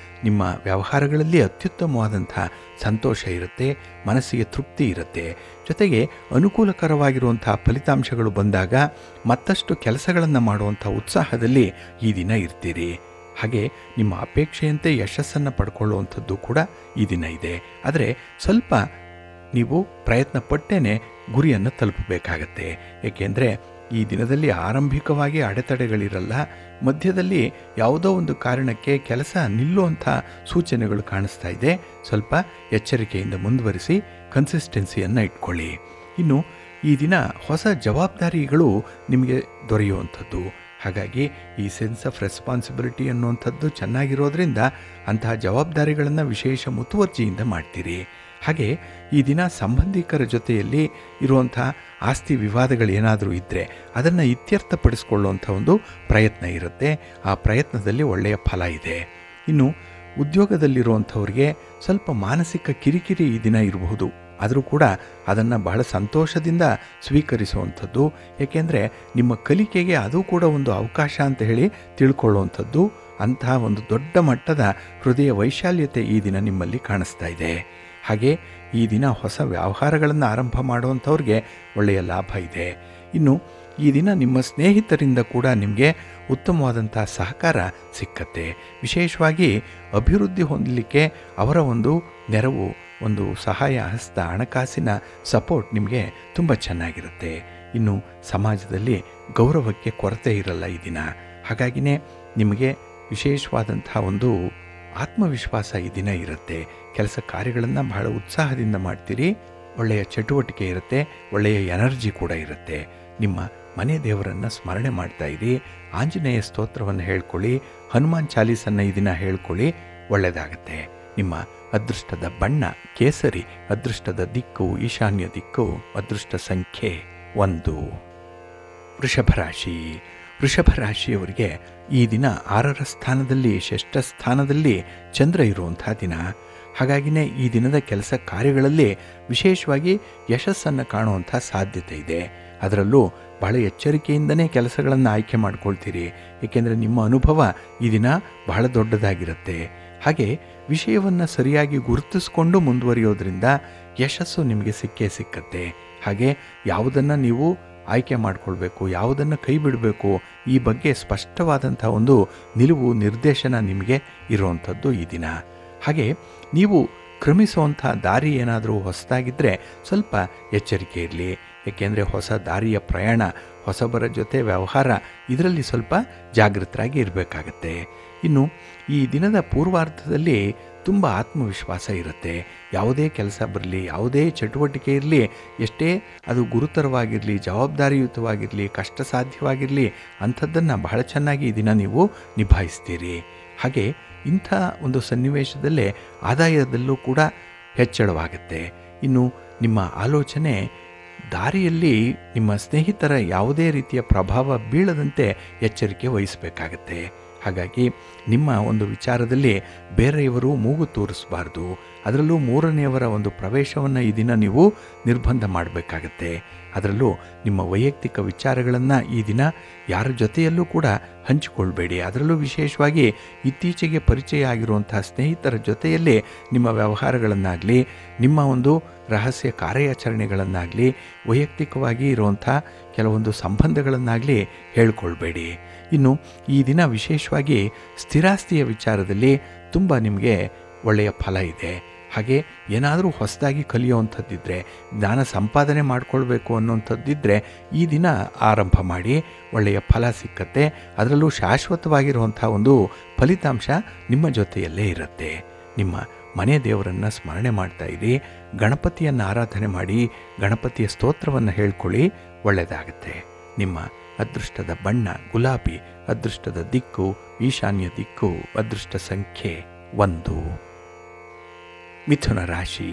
ನಿಮ್ಮ ವ್ಯವಹಾರಗಳಲ್ಲಿ ಅತ್ಯುತ್ತಮವಾದಂಥ ಸಂತೋಷ ಇರುತ್ತೆ, ಮನಸ್ಸಿಗೆ ತೃಪ್ತಿ ಇರುತ್ತೆ. ಜೊತೆಗೆ ಅನುಕೂಲಕರವಾಗಿರುವಂಥ ಫಲಿತಾಂಶಗಳು ಬಂದಾಗ ಮತ್ತಷ್ಟು ಕೆಲಸಗಳನ್ನು ಮಾಡುವಂಥ ಉತ್ಸಾಹದಲ್ಲಿ ಈ ದಿನ ಇರ್ತೀರಿ. ಹಾಗೆ ನಿಮ್ಮ ಅಪೇಕ್ಷೆಯಂತೆ ಯಶಸ್ಸನ್ನು ಪಡ್ಕೊಳ್ಳುವಂಥದ್ದು ಕೂಡ ಈ ದಿನ ಇದೆ. ಆದರೆ ಸ್ವಲ್ಪ ನೀವು ಪ್ರಯತ್ನ ಪಟ್ಟೇನೆ ಗುರಿಯನ್ನು ತಲುಪಬೇಕಾಗತ್ತೆ. ಏಕೆಂದರೆ ಈ ದಿನದಲ್ಲಿ ಆರಂಭಿಕವಾಗಿ ಅಡೆತಡೆಗಳಿರಲ್ಲ, ಮಧ್ಯದಲ್ಲಿ ಯಾವುದೋ ಒಂದು ಕಾರಣಕ್ಕೆ ಕೆಲಸ ನಿಲ್ಲುವಂಥ ಸೂಚನೆಗಳು ಕಾಣಿಸ್ತಾ ಇದೆ. ಸ್ವಲ್ಪ ಎಚ್ಚರಿಕೆಯಿಂದ ಮುಂದುವರಿಸಿ ಕನ್ಸಿಸ್ಟೆನ್ಸಿಯನ್ನು ಇಟ್ಕೊಳ್ಳಿ. ಇನ್ನು ಈ ದಿನ ಹೊಸ ಜವಾಬ್ದಾರಿಗಳು ನಿಮಗೆ ದೊರೆಯುವಂಥದ್ದು. ಹಾಗಾಗಿ ಈ ಸೆನ್ಸ್ ಆಫ್ ರೆಸ್ಪಾನ್ಸಿಬಿಲಿಟಿ ಅನ್ನುವಂಥದ್ದು ಚೆನ್ನಾಗಿರೋದ್ರಿಂದ ಅಂತಹ ಜವಾಬ್ದಾರಿಗಳನ್ನು ವಿಶೇಷ ಮುತುವರ್ಜಿಯಿಂದ ಮಾಡ್ತೀರಿ. ಹಾಗೆ ಈ ದಿನ ಸಂಬಂಧಿಕರ ಜೊತೆಯಲ್ಲಿ ಇರುವಂಥ ಆಸ್ತಿ ವಿವಾದಗಳೇನಾದರೂ ಇದ್ದರೆ ಅದನ್ನು ಇತ್ಯರ್ಥಪಡಿಸ್ಕೊಳ್ಳುವಂಥ ಒಂದು ಪ್ರಯತ್ನ ಇರುತ್ತೆ. ಆ ಪ್ರಯತ್ನದಲ್ಲಿ ಒಳ್ಳೆಯ ಫಲ ಇದೆ. ಇನ್ನು ಉದ್ಯೋಗದಲ್ಲಿರುವಂಥವ್ರಿಗೆ ಸ್ವಲ್ಪ ಮಾನಸಿಕ ಕಿರಿಕಿರಿ ಈ ದಿನ ಇರಬಹುದು. ಆದರೂ ಕೂಡ ಅದನ್ನು ಬಹಳ ಸಂತೋಷದಿಂದ ಸ್ವೀಕರಿಸುವಂಥದ್ದು. ಏಕೆಂದರೆ ನಿಮ್ಮ ಕಲಿಕೆಗೆ ಅದು ಕೂಡ ಒಂದು ಅವಕಾಶ ಅಂತ ಹೇಳಿ ತಿಳ್ಕೊಳ್ಳುವಂಥದ್ದು. ಅಂತಹ ಒಂದು ದೊಡ್ಡ ಮಟ್ಟದ ಹೃದಯ ವೈಶಾಲ್ಯತೆ ಈ ದಿನ ನಿಮ್ಮಲ್ಲಿ ಕಾಣಿಸ್ತಾ ಇದೆ. ಹಾಗೆ ಈ ದಿನ ಹೊಸ ವ್ಯವಹಾರಗಳನ್ನು ಆರಂಭ ಮಾಡುವಂಥವ್ರಿಗೆ ಒಳ್ಳೆಯ ಲಾಭ ಇದೆ. ಇನ್ನು ಈ ದಿನ ನಿಮ್ಮ ಸ್ನೇಹಿತರಿಂದ ಕೂಡ ನಿಮಗೆ ಉತ್ತಮವಾದಂಥ ಸಹಕಾರ ಸಿಕ್ಕತ್ತೆ. ವಿಶೇಷವಾಗಿ ಅಭಿವೃದ್ಧಿ ಹೊಂದಲಿಕ್ಕೆ ಅವರ ಒಂದು ನೆರವು, ಒಂದು ಸಹಾಯ ಹಸ್ತ, ಹಣಕಾಸಿನ ಸಪೋರ್ಟ್ ನಿಮಗೆ ತುಂಬ ಚೆನ್ನಾಗಿರುತ್ತೆ. ಇನ್ನು ಸಮಾಜದಲ್ಲಿ ಗೌರವಕ್ಕೆ ಕೊರತೆ ಇರಲ್ಲ ಈ ದಿನ. ಹಾಗಾಗಿನೇ ನಿಮಗೆ ವಿಶೇಷವಾದಂಥ ಒಂದು ಆತ್ಮವಿಶ್ವಾಸ ಈ ದಿನ ಇರುತ್ತೆ. ಕೆಲಸ ಕಾರ್ಯಗಳನ್ನು ಬಹಳ ಉತ್ಸಾಹದಿಂದ ಮಾಡ್ತೀರಿ. ಒಳ್ಳೆಯ ಚಟುವಟಿಕೆ ಇರುತ್ತೆ, ಒಳ್ಳೆಯ ಎನರ್ಜಿ ಕೂಡ ಇರುತ್ತೆ. ನಿಮ್ಮ ಮನೆ ದೇವರನ್ನು ಸ್ಮರಣೆ ಮಾಡ್ತಾ ಇರಿ. ಆಂಜನೇಯ ಸ್ತೋತ್ರವನ್ನು ಹೇಳ್ಕೊಳ್ಳಿ, ಹನುಮಾನ್ ಚಾಲೀಸನ್ನು ಈ ದಿನ ಹೇಳ್ಕೊಳ್ಳಿ, ಒಳ್ಳೆಯದಾಗತ್ತೆ. ನಿಮ್ಮ ಅದೃಷ್ಟದ ಬಣ್ಣ ಕೇಸರಿ, ಅದೃಷ್ಟದ ದಿಕ್ಕು ಈಶಾನ್ಯ ದಿಕ್ಕು, ಅದೃಷ್ಟ ಸಂಖ್ಯೆ 1. ವೃಷಭ ರಾಶಿ. ವೃಷಭ ರಾಶಿಯವರಿಗೆ ಈ ದಿನ 6ರ ಸ್ಥಾನದಲ್ಲಿ, ಷಷ್ಠ ಸ್ಥಾನದಲ್ಲಿ ಚಂದ್ರ ಇರುವಂಥ ದಿನ. ಹಾಗಾಗಿನೇ ಈ ದಿನದ ಕೆಲಸ ಕಾರ್ಯಗಳಲ್ಲಿ ವಿಶೇಷವಾಗಿ ಯಶಸ್ಸನ್ನು ಕಾಣುವಂಥ ಸಾಧ್ಯತೆ ಇದೆ. ಅದರಲ್ಲೂ ಬಹಳ ಎಚ್ಚರಿಕೆಯಿಂದನೇ ಕೆಲಸಗಳನ್ನು ಆಯ್ಕೆ ಮಾಡ್ಕೊಳ್ತೀರಿ. ಏಕೆಂದರೆ ನಿಮ್ಮ ಅನುಭವ ಈ ದಿನ ಬಹಳ ದೊಡ್ಡದಾಗಿರುತ್ತೆ. ಹಾಗೆ ವಿಷಯವನ್ನು ಸರಿಯಾಗಿ ಗುರುತಿಸ್ಕೊಂಡು ಮುಂದುವರಿಯೋದ್ರಿಂದ ಯಶಸ್ಸು ನಿಮಗೆ ಸಿಕ್ಕತ್ತೆ. ಹಾಗೆ ಯಾವುದನ್ನು ನೀವು ಆಯ್ಕೆ ಮಾಡಿಕೊಳ್ಬೇಕು, ಯಾವುದನ್ನು ಕೈ ಬಿಡಬೇಕು, ಈ ಬಗ್ಗೆ ಸ್ಪಷ್ಟವಾದಂಥ ಒಂದು ನಿಲುವು, ನಿರ್ದೇಶನ ನಿಮಗೆ ಇರುವಂಥದ್ದು ಈ ದಿನ. ಹಾಗೆ ನೀವು ಕ್ರಮಿಸುವಂಥ ದಾರಿ ಏನಾದರೂ ಹೊಸದಾಗಿದ್ದರೆ ಸ್ವಲ್ಪ ಎಚ್ಚರಿಕೆ ಇರಲಿ. ಏಕೆಂದರೆ ಹೊಸ ದಾರಿಯ ಪ್ರಯಾಣ, ಹೊಸಬರ ಜೊತೆ ವ್ಯವಹಾರ, ಇದರಲ್ಲಿ ಸ್ವಲ್ಪ ಜಾಗೃತರಾಗಿ ಇರಬೇಕಾಗತ್ತೆ. ಇನ್ನು ಈ ದಿನದ ಪೂರ್ವಾರ್ಧದಲ್ಲಿ ತುಂಬ ಆತ್ಮವಿಶ್ವಾಸ ಇರುತ್ತೆ. ಯಾವುದೇ ಕೆಲಸ ಬರಲಿ, ಯಾವುದೇ ಚಟುವಟಿಕೆ ಇರಲಿ, ಎಷ್ಟೇ ಅದು ಗುರುತರವಾಗಿರಲಿ, ಜವಾಬ್ದಾರಿಯುತವಾಗಿರಲಿ, ಕಷ್ಟ ಸಾಧ್ಯವಾಗಿರಲಿ, ಅಂಥದ್ದನ್ನು ಬಹಳ ಚೆನ್ನಾಗಿ ಈ ದಿನ ನೀವು ನಿಭಾಯಿಸ್ತೀರಿ. ಹಾಗೆ ಇಂಥ ಒಂದು ಸನ್ನಿವೇಶದಲ್ಲೇ ಆದಾಯದಲ್ಲೂ ಕೂಡ ಹೆಚ್ಚಳವಾಗುತ್ತೆ. ಇನ್ನು ನಿಮ್ಮ ಆಲೋಚನೆ ದಾರಿಯಲ್ಲಿ ನಿಮ್ಮ ಸ್ನೇಹಿತರ ಯಾವುದೇ ರೀತಿಯ ಪ್ರಭಾವ ಬೀಳದಂತೆ ಎಚ್ಚರಿಕೆ ವಹಿಸಬೇಕಾಗತ್ತೆ. ಹಾಗಾಗಿ ನಿಮ್ಮ ಒಂದು ವಿಚಾರದಲ್ಲಿ ಬೇರೆಯವರು ಮೂಗು ತೋರಿಸಬಾರ್ದು. ಅದರಲ್ಲೂ 3ನೇಯವರ ಒಂದು ಪ್ರವೇಶವನ್ನು ಈ ದಿನ ನೀವು ನಿರ್ಬಂಧ ಮಾಡಬೇಕಾಗತ್ತೆ. ಅದರಲ್ಲೂ ನಿಮ್ಮ ವೈಯಕ್ತಿಕ ವಿಚಾರಗಳನ್ನು ಈ ದಿನ ಯಾರ ಜೊತೆಯಲ್ಲೂ ಕೂಡ ಹಂಚಿಕೊಳ್ಬೇಡಿ. ಅದರಲ್ಲೂ ವಿಶೇಷವಾಗಿ ಇತ್ತೀಚೆಗೆ ಪರಿಚಯ ಆಗಿರುವಂಥ ಸ್ನೇಹಿತರ ಜೊತೆಯಲ್ಲಿ ನಿಮ್ಮ ವ್ಯವಹಾರಗಳನ್ನಾಗಲಿ, ನಿಮ್ಮ ಒಂದು ರಹಸ್ಯ ಕಾರ್ಯಾಚರಣೆಗಳನ್ನಾಗಲಿ, ವೈಯಕ್ತಿಕವಾಗಿ ಇರುವಂಥ ಕೆಲವೊಂದು ಸಂಬಂಧಗಳನ್ನಾಗಲಿ ಹೇಳ್ಕೊಳ್ಬೇಡಿ. ಇನ್ನು ಈ ದಿನ ವಿಶೇಷವಾಗಿ ಸ್ಥಿರಾಸ್ತಿಯ ವಿಚಾರದಲ್ಲಿ ತುಂಬ ನಿಮಗೆ ಒಳ್ಳೆಯ ಫಲ ಇದೆ. ಹಾಗೆ ಏನಾದರೂ ಹೊಸದಾಗಿ ಕಲಿಯುವಂಥದ್ದಿದ್ದರೆ, ಜ್ಞಾನ ಸಂಪಾದನೆ ಮಾಡಿಕೊಳ್ಬೇಕು ಅನ್ನೋಂಥದ್ದಿದ್ದರೆ ಈ ದಿನ ಆರಂಭ ಮಾಡಿ, ಒಳ್ಳೆಯ ಫಲ ಸಿಕ್ಕತ್ತೆ. ಅದರಲ್ಲೂ ಶಾಶ್ವತವಾಗಿರುವಂಥ ಒಂದು ಫಲಿತಾಂಶ ನಿಮ್ಮ ಜೊತೆಯಲ್ಲೇ ಇರುತ್ತೆ. ನಿಮ್ಮ ಮನೆ ದೇವರನ್ನು ಸ್ಮರಣೆ ಮಾಡ್ತಾ ಇರಿ, ಗಣಪತಿಯನ್ನು ಆರಾಧನೆ ಮಾಡಿ, ಗಣಪತಿಯ ಸ್ತೋತ್ರವನ್ನು ಹೇಳ್ಕೊಳ್ಳಿ, ಒಳ್ಳೆಯದಾಗತ್ತೆ. ನಿಮ್ಮ ಅದೃಷ್ಟದ ಬಣ್ಣ ಗುಲಾಬಿ, ಅದೃಷ್ಟದ ದಿಕ್ಕು ಈಶಾನ್ಯ ದಿಕ್ಕು, ಅದೃಷ್ಟ ಸಂಖ್ಯೆ 1. ಮಿಥುನ ರಾಶಿ.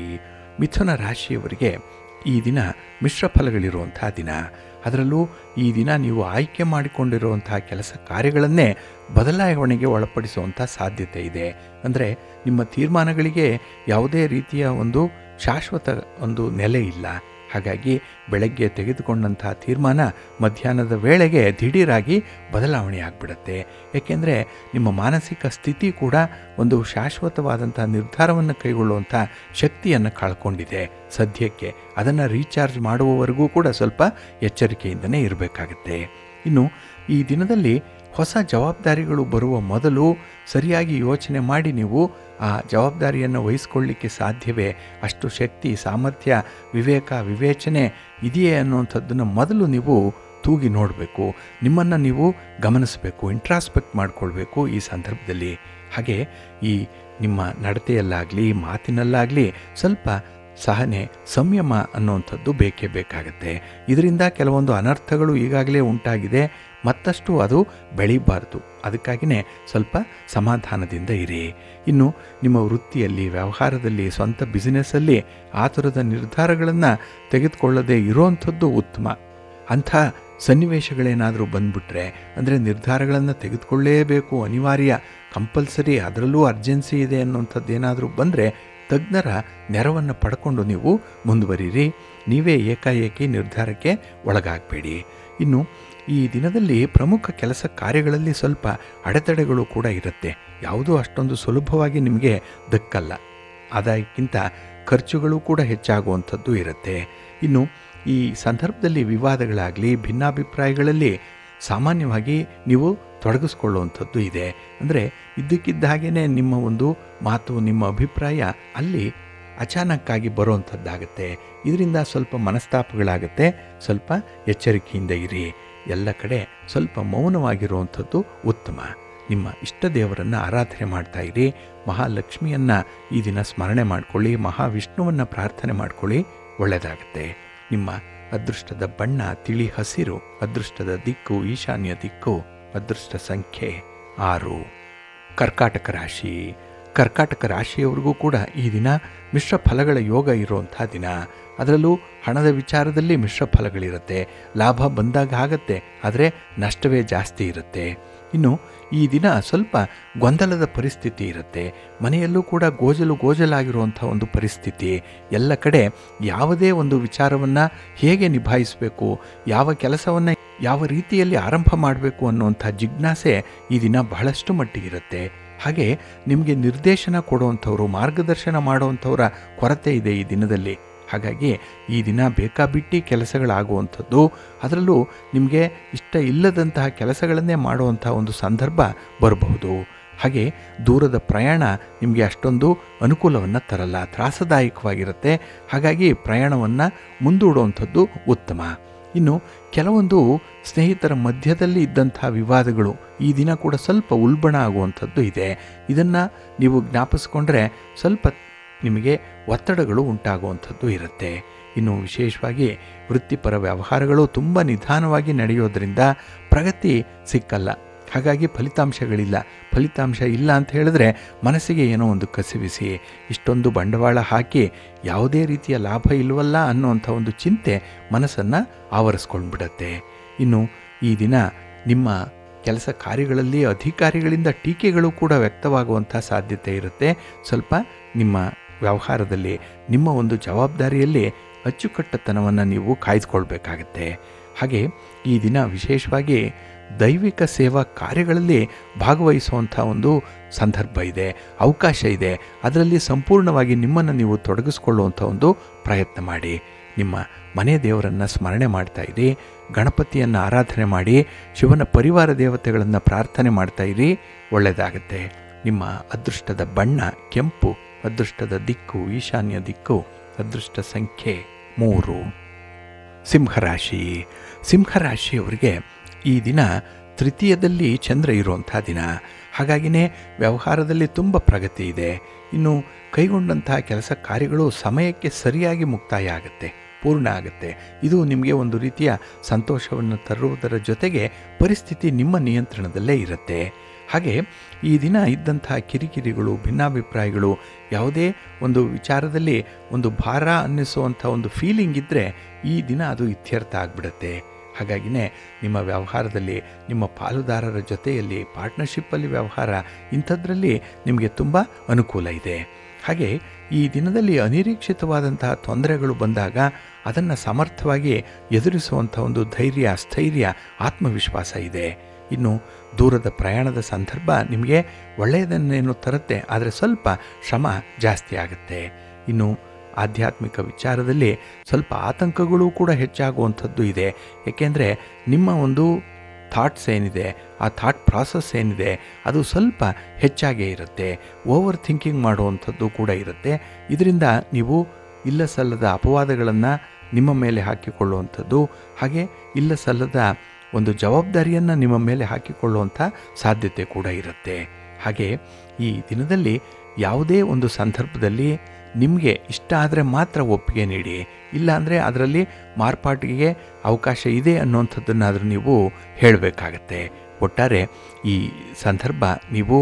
ಮಿಥುನ ರಾಶಿಯವರಿಗೆ ಈ ದಿನ ಮಿಶ್ರ ಫಲಗಳಿರುವಂಥ ದಿನ. ಅದರಲ್ಲೂ ಈ ದಿನ ನೀವು ಆಯ್ಕೆ ಮಾಡಿಕೊಂಡಿರುವಂಥ ಕೆಲಸ ಕಾರ್ಯಗಳನ್ನೇ ಬದಲಾವಣೆಗೆ ಒಳಪಡಿಸುವಂಥ ಸಾಧ್ಯತೆ ಇದೆ. ಅಂದರೆ ನಿಮ್ಮ ತೀರ್ಮಾನಗಳಿಗೆ ಯಾವುದೇ ರೀತಿಯ ಒಂದು ಶಾಶ್ವತ ಒಂದು ನೆಲೆ ಇಲ್ಲ. ಹಾಗಾಗಿ ಬೆಳಗ್ಗೆ ತೆಗೆದುಕೊಂಡಂಥ ತೀರ್ಮಾನ ಮಧ್ಯಾಹ್ನದ ವೇಳೆಗೆ ದಿಢೀರಾಗಿ ಬದಲಾವಣೆ ಆಗಿಬಿಡುತ್ತೆ. ಏಕೆಂದರೆ ನಿಮ್ಮ ಮಾನಸಿಕ ಸ್ಥಿತಿ ಕೂಡ ಒಂದು ಶಾಶ್ವತವಾದಂಥ ನಿರ್ಧಾರವನ್ನು ಕೈಗೊಳ್ಳುವಂಥ ಶಕ್ತಿಯನ್ನು ಕಳ್ಕೊಂಡಿದೆ ಸದ್ಯಕ್ಕೆ. ಅದನ್ನು ರೀಚಾರ್ಜ್ ಮಾಡುವವರೆಗೂ ಕೂಡ ಸ್ವಲ್ಪ ಎಚ್ಚರಿಕೆಯಿಂದನೇ ಇರಬೇಕಾಗತ್ತೆ. ಇನ್ನು ಈ ದಿನದಲ್ಲಿ ಹೊಸ ಜವಾಬ್ದಾರಿಗಳು ಬರುವ ಮೊದಲು ಸರಿಯಾಗಿ ಯೋಚನೆ ಮಾಡಿ ನೀವು ಆ ಜವಾಬ್ದಾರಿಯನ್ನು ವಹಿಸ್ಕೊಳ್ಳಿಕ್ಕೆ ಸಾಧ್ಯವೇ, ಅಷ್ಟು ಶಕ್ತಿ, ಸಾಮರ್ಥ್ಯ, ವಿವೇಕ, ವಿವೇಚನೆ ಇದೆಯೇ ಅನ್ನುವಂಥದ್ದನ್ನು ಮೊದಲು ನೀವು ತೂಗಿ ನೋಡಬೇಕು. ನಿಮ್ಮನ್ನು ನೀವು ಗಮನಿಸಬೇಕು, ಇಂಟ್ರಾಸ್ಪೆಕ್ಟ್ ಮಾಡಿಕೊಳ್ಬೇಕು ಈ ಸಂದರ್ಭದಲ್ಲಿ. ಹಾಗೆ ಈ ನಿಮ್ಮ ನಡತೆಯಲ್ಲಾಗಲಿ ಮಾತಿನಲ್ಲಾಗಲಿ ಸ್ವಲ್ಪ ಸಹನೆ, ಸಂಯಮ ಅನ್ನುವಂಥದ್ದು ಬೇಕೇ ಬೇಕಾಗತ್ತೆ. ಇದರಿಂದ ಕೆಲವೊಂದು ಅನರ್ಥಗಳು ಈಗಾಗಲೇ ಉಂಟಾಗಿದೆ, ಮತ್ತಷ್ಟು ಅದು ಬೆಳೀಬಾರ್ದು. ಅದಕ್ಕಾಗಿಯೇ ಸ್ವಲ್ಪ ಸಮಾಧಾನದಿಂದ ಇರಿ. ಇನ್ನು ನಿಮ್ಮ ವೃತ್ತಿಯಲ್ಲಿ, ವ್ಯವಹಾರದಲ್ಲಿ, ಸ್ವಂತ ಬಿಸಿನೆಸ್ಸಲ್ಲಿ ಆ ಥರದ ನಿರ್ಧಾರಗಳನ್ನು ತೆಗೆದುಕೊಳ್ಳದೆ ಇರೋವಂಥದ್ದು ಉತ್ತಮ. ಅಂಥ ಸನ್ನಿವೇಶಗಳೇನಾದರೂ ಬಂದ್ಬಿಟ್ರೆ, ಅಂದರೆ ನಿರ್ಧಾರಗಳನ್ನು ತೆಗೆದುಕೊಳ್ಳೇಬೇಕು, ಅನಿವಾರ್ಯ, ಕಂಪಲ್ಸರಿ, ಅದರಲ್ಲೂ ಅರ್ಜೆನ್ಸಿ ಇದೆ ಅನ್ನೋಂಥದ್ದು ಏನಾದರೂ ಬಂದರೆ ತಜ್ಞರ ನೆರವನ್ನು ಪಡ್ಕೊಂಡು ನೀವು ಮುಂದುವರಿರಿ. ನೀವೇ ಏಕಾಏಕಿ ನಿರ್ಧಾರಕ್ಕೆ ಒಳಗಾಗಬೇಡಿ. ಇನ್ನು ಈ ದಿನದಲ್ಲಿ ಪ್ರಮುಖ ಕೆಲಸ ಕಾರ್ಯಗಳಲ್ಲಿ ಸ್ವಲ್ಪ ಅಡೆತಡೆಗಳು ಕೂಡ ಇರುತ್ತೆ. ಯಾವುದೂ ಅಷ್ಟೊಂದು ಸುಲಭವಾಗಿ ನಿಮಗೆ ದಕ್ಕಲ್ಲ. ಆದಾಯಕ್ಕಿಂತ ಖರ್ಚುಗಳು ಕೂಡ ಹೆಚ್ಚಾಗುವಂಥದ್ದು ಇರುತ್ತೆ. ಇನ್ನು ಈ ಸಂದರ್ಭದಲ್ಲಿ ವಿವಾದಗಳಾಗಲಿ ಭಿನ್ನಾಭಿಪ್ರಾಯಗಳಲ್ಲಿ ಸಾಮಾನ್ಯವಾಗಿ ನೀವು ತೊಡಗಿಸ್ಕೊಳ್ಳುವಂಥದ್ದು ಇದೆ. ಅಂದರೆ ಇದ್ದಕ್ಕಿದ್ದ ಹಾಗೆಯೇ ನಿಮ್ಮ ಒಂದು ಮಾತು, ನಿಮ್ಮ ಅಭಿಪ್ರಾಯ ಅಲ್ಲಿ ಅಚಾನಕ್ಕಾಗಿ ಬರುವಂಥದ್ದಾಗತ್ತೆ. ಇದರಿಂದ ಸ್ವಲ್ಪ ಮನಸ್ತಾಪಗಳಾಗತ್ತೆ. ಸ್ವಲ್ಪ ಎಚ್ಚರಿಕೆಯಿಂದ ಇರಿ. ಎಲ್ಲ ಕಡೆ ಸ್ವಲ್ಪ ಮೌನವಾಗಿರುವಂಥದ್ದು ಉತ್ತಮ. ನಿಮ್ಮ ಇಷ್ಟ ದೇವರನ್ನು ಆರಾಧನೆ ಮಾಡ್ತಾ ಇರಿ. ಮಹಾಲಕ್ಷ್ಮಿಯನ್ನು ಈ ದಿನ ಸ್ಮರಣೆ ಮಾಡಿಕೊಳ್ಳಿ. ಮಹಾವಿಷ್ಣುವನ್ನು ಪ್ರಾರ್ಥನೆ ಮಾಡಿಕೊಳ್ಳಿ, ಒಳ್ಳೆಯದಾಗತ್ತೆ. ನಿಮ್ಮ ಅದೃಷ್ಟದ ಬಣ್ಣ ತಿಳಿ ಹಸಿರು. ಅದೃಷ್ಟದ ದಿಕ್ಕು ಈಶಾನ್ಯ ದಿಕ್ಕು. ಅದೃಷ್ಟ ಸಂಖ್ಯೆ 6. ಕರ್ಕಾಟಕ ರಾಶಿ. ಕರ್ಕಾಟಕ ರಾಶಿಯವರಿಗೂ ಕೂಡ ಈ ದಿನ ಮಿಶ್ರ ಫಲಗಳ ಯೋಗ ಇರುವಂಥ ದಿನ. ಅದರಲ್ಲೂ ಹಣದ ವಿಚಾರದಲ್ಲಿ ಮಿಶ್ರ ಫಲಗಳಿರುತ್ತೆ. ಲಾಭ ಬಂದಾಗ ಆಗತ್ತೆ, ಆದರೆ ನಷ್ಟವೇ ಜಾಸ್ತಿ ಇರುತ್ತೆ. ಇನ್ನು ಈ ದಿನ ಸ್ವಲ್ಪ ಗೊಂದಲದ ಪರಿಸ್ಥಿತಿ ಇರುತ್ತೆ. ಮನೆಯಲ್ಲೂ ಕೂಡ ಗೋಜಲಾಗಿರುವಂಥ ಒಂದು ಪರಿಸ್ಥಿತಿ. ಎಲ್ಲ ಕಡೆ ಯಾವುದೇ ಒಂದು ವಿಚಾರವನ್ನು ಹೇಗೆ ನಿಭಾಯಿಸಬೇಕು, ಯಾವ ಕೆಲಸವನ್ನು ಯಾವ ರೀತಿಯಲ್ಲಿ ಆರಂಭ ಮಾಡಬೇಕು ಅನ್ನುವಂಥ ಜಿಜ್ಞಾಸೆ ಈ ದಿನ ಬಹಳಷ್ಟು ಮಟ್ಟಿಗಿರುತ್ತೆ. ಹಾಗೆ ನಿಮಗೆ ನಿರ್ದೇಶನ ಕೊಡುವಂಥವ್ರು, ಮಾರ್ಗದರ್ಶನ ಮಾಡುವಂಥವರ ಕೊರತೆ ಇದೆ ಈ ದಿನದಲ್ಲಿ. ಹಾಗಾಗಿ ಈ ದಿನ ಬೇಕಾಬಿಟ್ಟಿ ಕೆಲಸಗಳಾಗುವಂಥದ್ದು, ಅದರಲ್ಲೂ ನಿಮಗೆ ಇಷ್ಟ ಇಲ್ಲದಂತಹ ಕೆಲಸಗಳನ್ನೇ ಮಾಡುವಂಥ ಒಂದು ಸಂದರ್ಭ ಬರಬಹುದು. ಹಾಗೆ ದೂರದ ಪ್ರಯಾಣ ನಿಮಗೆ ಅಷ್ಟೊಂದು ಅನುಕೂಲವನ್ನು ತರಲ್ಲ, ತ್ರಾಸದಾಯಕವಾಗಿರುತ್ತೆ. ಹಾಗಾಗಿ ಪ್ರಯಾಣವನ್ನು ಮುಂದೂಡುವಂಥದ್ದು ಉತ್ತಮ. ಇನ್ನು ಕೆಲವೊಂದು ಸ್ನೇಹಿತರ ಮಧ್ಯದಲ್ಲಿ ಇದ್ದಂಥ ವಿವಾದಗಳು ಈ ದಿನ ಕೂಡ ಸ್ವಲ್ಪ ಉಲ್ಬಣ ಆಗುವಂಥದ್ದು ಇದೆ. ಇದನ್ನು ನೀವು ಜ್ಞಾಪಿಸ್ಕೊಂಡ್ರೆ ಸ್ವಲ್ಪ ನಿಮಗೆ ಒತ್ತಡಗಳು ಉಂಟಾಗುವಂಥದ್ದು ಇರುತ್ತೆ. ಇನ್ನು ವಿಶೇಷವಾಗಿ ವೃತ್ತಿಪರ ವ್ಯವಹಾರಗಳು ತುಂಬ ನಿಧಾನವಾಗಿ ನಡೆಯೋದ್ರಿಂದ ಪ್ರಗತಿ ಸಿಕ್ಕಲ್ಲ. ಹಾಗಾಗಿ ಫಲಿತಾಂಶಗಳಿಲ್ಲ. ಫಲಿತಾಂಶ ಇಲ್ಲ ಅಂತ ಹೇಳಿದ್ರೆ ಮನಸ್ಸಿಗೆ ಏನೋ ಒಂದು ಕಸಿವಿಸಿ, ಇಷ್ಟೊಂದು ಬಂಡವಾಳ ಹಾಕಿ ಯಾವುದೇ ರೀತಿಯ ಲಾಭ ಇಲ್ವಲ್ಲ ಅನ್ನುವಂಥ ಒಂದು ಚಿಂತೆ ಮನಸ್ಸನ್ನು ಆವರಿಸ್ಕೊಂಡ್ಬಿಡತ್ತೆ. ಇನ್ನು ಈ ದಿನ ನಿಮ್ಮ ಕೆಲಸ ಕಾರ್ಯಗಳಲ್ಲಿ ಅಧಿಕಾರಿಗಳಿಂದ ಟೀಕೆಗಳು ಕೂಡ ವ್ಯಕ್ತವಾಗುವಂಥ ಸಾಧ್ಯತೆ ಇರುತ್ತೆ. ಸ್ವಲ್ಪ ನಿಮ್ಮ ವ್ಯವಹಾರದಲ್ಲಿ ನಿಮ್ಮ ಒಂದು ಜವಾಬ್ದಾರಿಯಲ್ಲಿ ಅಚ್ಚುಕಟ್ಟತನವನ್ನು ನೀವು ಕಾಯ್ದುಕೊಳ್ಬೇಕಾಗತ್ತೆ. ಹಾಗೆ ಈ ದಿನ ವಿಶೇಷವಾಗಿ ದೈವಿಕ ಸೇವಾ ಕಾರ್ಯಗಳಲ್ಲಿ ಭಾಗವಹಿಸುವಂಥ ಒಂದು ಸಂದರ್ಭ ಇದೆ, ಅವಕಾಶ ಇದೆ. ಅದರಲ್ಲಿ ಸಂಪೂರ್ಣವಾಗಿ ನಿಮ್ಮನ್ನು ನೀವು ತೊಡಗಿಸ್ಕೊಳ್ಳುವಂಥ ಒಂದು ಪ್ರಯತ್ನ ಮಾಡಿ. ನಿಮ್ಮ ಮನೆ ದೇವರನ್ನು ಸ್ಮರಣೆ ಮಾಡ್ತಾ ಇರಿ. ಗಣಪತಿಯನ್ನು ಆರಾಧನೆ ಮಾಡಿ, ಶಿವನ ಪರಿವಾರ ದೇವತೆಗಳನ್ನು ಪ್ರಾರ್ಥನೆ ಮಾಡ್ತಾ ಇರಿ, ಒಳ್ಳೆಯದಾಗತ್ತೆ. ನಿಮ್ಮ ಅದೃಷ್ಟದ ಬಣ್ಣ ಕೆಂಪು. ಅದೃಷ್ಟದ ದಿಕ್ಕು ಈಶಾನ್ಯ ದಿಕ್ಕು. ಅದೃಷ್ಟ ಸಂಖ್ಯೆ 3. ಸಿಂಹರಾಶಿ. ಸಿಂಹರಾಶಿಯವರಿಗೆ ಈ ದಿನ ತೃತೀಯದಲ್ಲಿ ಚಂದ್ರ ಇರುವಂಥ ದಿನ. ಹಾಗಾಗಿಯೇ ವ್ಯವಹಾರದಲ್ಲಿ ತುಂಬ ಪ್ರಗತಿ ಇದೆ. ಇನ್ನು ಕೈಗೊಂಡಂತಹ ಕೆಲಸ ಕಾರ್ಯಗಳು ಸಮಯಕ್ಕೆ ಸರಿಯಾಗಿ ಮುಕ್ತಾಯ ಆಗುತ್ತೆ, ಪೂರ್ಣ ಆಗುತ್ತೆ. ಇದು ನಿಮಗೆ ಒಂದು ರೀತಿಯ ಸಂತೋಷವನ್ನು ತರುವುದರ ಜೊತೆಗೆ ಪರಿಸ್ಥಿತಿ ನಿಮ್ಮ ನಿಯಂತ್ರಣದಲ್ಲೇ ಇರುತ್ತೆ. ಹಾಗೆ ಈ ದಿನ ಇದ್ದಂತಹ ಕಿರಿಕಿರಿಗಳು, ಭಿನ್ನಾಭಿಪ್ರಾಯಗಳು, ಯಾವುದೇ ಒಂದು ವಿಚಾರದಲ್ಲಿ ಒಂದು ಭಾರ ಅನ್ನಿಸುವಂಥ ಒಂದು ಫೀಲಿಂಗ್ ಇದ್ದರೆ ಈ ದಿನ ಅದು ಇತ್ಯರ್ಥ ಆಗಿಬಿಡುತ್ತೆ. ಹಾಗಾಗಿಯೇ ನಿಮ್ಮ ವ್ಯವಹಾರದಲ್ಲಿ ನಿಮ್ಮ ಪಾಲುದಾರರ ಜೊತೆಯಲ್ಲಿ ಪಾರ್ಟ್ನರ್ಶಿಪ್ಪಲ್ಲಿ ವ್ಯವಹಾರ, ಇಂಥದ್ರಲ್ಲಿ ನಿಮಗೆ ತುಂಬ ಅನುಕೂಲ ಇದೆ. ಹಾಗೆ ಈ ದಿನದಲ್ಲಿ ಅನಿರೀಕ್ಷಿತವಾದಂತಹ ತೊಂದರೆಗಳು ಬಂದಾಗ ಅದನ್ನು ಸಮರ್ಥವಾಗಿ ಎದುರಿಸುವಂಥ ಒಂದು ಧೈರ್ಯ, ಸ್ಥೈರ್ಯ, ಆತ್ಮವಿಶ್ವಾಸ ಇದೆ. ಇನ್ನು ದೂರದ ಪ್ರಯಾಣದ ಸಂದರ್ಭ ನಿಮಗೆ ಒಳ್ಳೆಯದನ್ನೇನು ತರುತ್ತೆ, ಆದರೆ ಸ್ವಲ್ಪ ಶ್ರಮ ಜಾಸ್ತಿ ಆಗುತ್ತೆ. ಇನ್ನು ಆಧ್ಯಾತ್ಮಿಕ ವಿಚಾರದಲ್ಲಿ ಸ್ವಲ್ಪ ಆತಂಕಗಳು ಕೂಡ ಹೆಚ್ಚಾಗುವಂಥದ್ದು ಇದೆ. ಏಕೆಂದರೆ ನಿಮ್ಮ ಒಂದು ಥಾಟ್ಸ್ ಏನಿದೆ, ಆ ಥಾಟ್ ಪ್ರಾಸೆಸ್ ಏನಿದೆ, ಅದು ಸ್ವಲ್ಪ ಹೆಚ್ಚಾಗೇ ಇರುತ್ತೆ. ಓವರ್ ಥಿಂಕಿಂಗ್ ಮಾಡುವಂಥದ್ದು ಕೂಡ ಇರುತ್ತೆ. ಇದರಿಂದ ನೀವು ಇಲ್ಲ ಸಲ್ಲದ ಅಪವಾದಗಳನ್ನು ನಿಮ್ಮ ಮೇಲೆ ಹಾಕಿಕೊಳ್ಳುವಂಥದ್ದು, ಹಾಗೆ ಇಲ್ಲ ಸಲ್ಲದ ಒಂದು ಜವಾಬ್ದಾರಿಯನ್ನು ನಿಮ್ಮ ಮೇಲೆ ಹಾಕಿಕೊಳ್ಳುವಂಥ ಸಾಧ್ಯತೆ ಕೂಡ ಇರುತ್ತೆ. ಹಾಗೆ ಈ ದಿನದಲ್ಲಿ ಯಾವುದೇ ಒಂದು ಸಂದರ್ಭದಲ್ಲಿ ನಿಮಗೆ ಇಷ್ಟ ಆದರೆ ಮಾತ್ರ ಒಪ್ಪಿಗೆ ನೀಡಿ, ಇಲ್ಲಾಂದರೆ ಅದರಲ್ಲಿ ಮಾರ್ಪಾಟಿಗೆ ಅವಕಾಶ ಇದೆ ಅನ್ನುವಂಥದ್ದನ್ನಾದರೂ ನೀವು ಹೇಳಬೇಕಾಗತ್ತೆ. ಒಟ್ಟಾರೆ ಈ ಸಂದರ್ಭ ನೀವು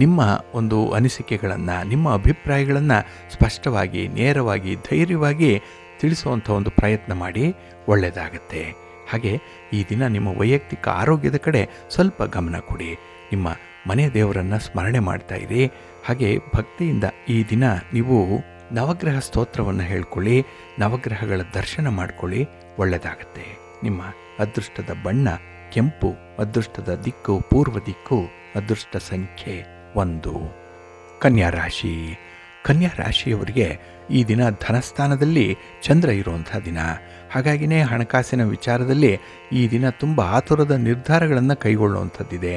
ನಿಮ್ಮ ಒಂದು ಅನಿಸಿಕೆಗಳನ್ನು, ನಿಮ್ಮ ಅಭಿಪ್ರಾಯಗಳನ್ನು ಸ್ಪಷ್ಟವಾಗಿ, ನೇರವಾಗಿ, ಧೈರ್ಯವಾಗಿ ತಿಳಿಸುವಂಥ ಒಂದು ಪ್ರಯತ್ನ ಮಾಡಿ, ಒಳ್ಳೆಯದಾಗತ್ತೆ. ಹಾಗೆ ಈ ದಿನ ನಿಮ್ಮ ವೈಯಕ್ತಿಕ ಆರೋಗ್ಯದ ಕಡೆ ಸ್ವಲ್ಪ ಗಮನ ಕೊಡಿ. ನಿಮ್ಮ ಮನೆ ದೇವರನ್ನು ಸ್ಮರಣೆ ಮಾಡ್ತಾ ಇರಿ. ಹಾಗೆ ಭಕ್ತಿಯಿಂದ ಈ ದಿನ ನೀವು ನವಗ್ರಹ ಸ್ತೋತ್ರವನ್ನು ಹೇಳ್ಕೊಳ್ಳಿ, ನವಗ್ರಹಗಳ ದರ್ಶನ ಮಾಡಿಕೊಳ್ಳಿ, ಒಳ್ಳೆಯದಾಗತ್ತೆ. ನಿಮ್ಮ ಅದೃಷ್ಟದ ಬಣ್ಣ ಕೆಂಪು. ಅದೃಷ್ಟದ ದಿಕ್ಕು ಪೂರ್ವ ದಿಕ್ಕು. ಅದೃಷ್ಟ ಸಂಖ್ಯೆ 1. ಕನ್ಯಾ ರಾಶಿ. ಕನ್ಯಾ ರಾಶಿಯವರಿಗೆ ಈ ದಿನ ಧನಸ್ಥಾನದಲ್ಲಿ ಚಂದ್ರ ಇರುವಂಥ ದಿನ. ಹಾಗಾಗಿಯೇ ಹಣಕಾಸಿನ ವಿಚಾರದಲ್ಲಿ ಈ ದಿನ ತುಂಬ ಆತುರದ ನಿರ್ಧಾರಗಳನ್ನು ಕೈಗೊಳ್ಳುವಂಥದ್ದಿದೆ.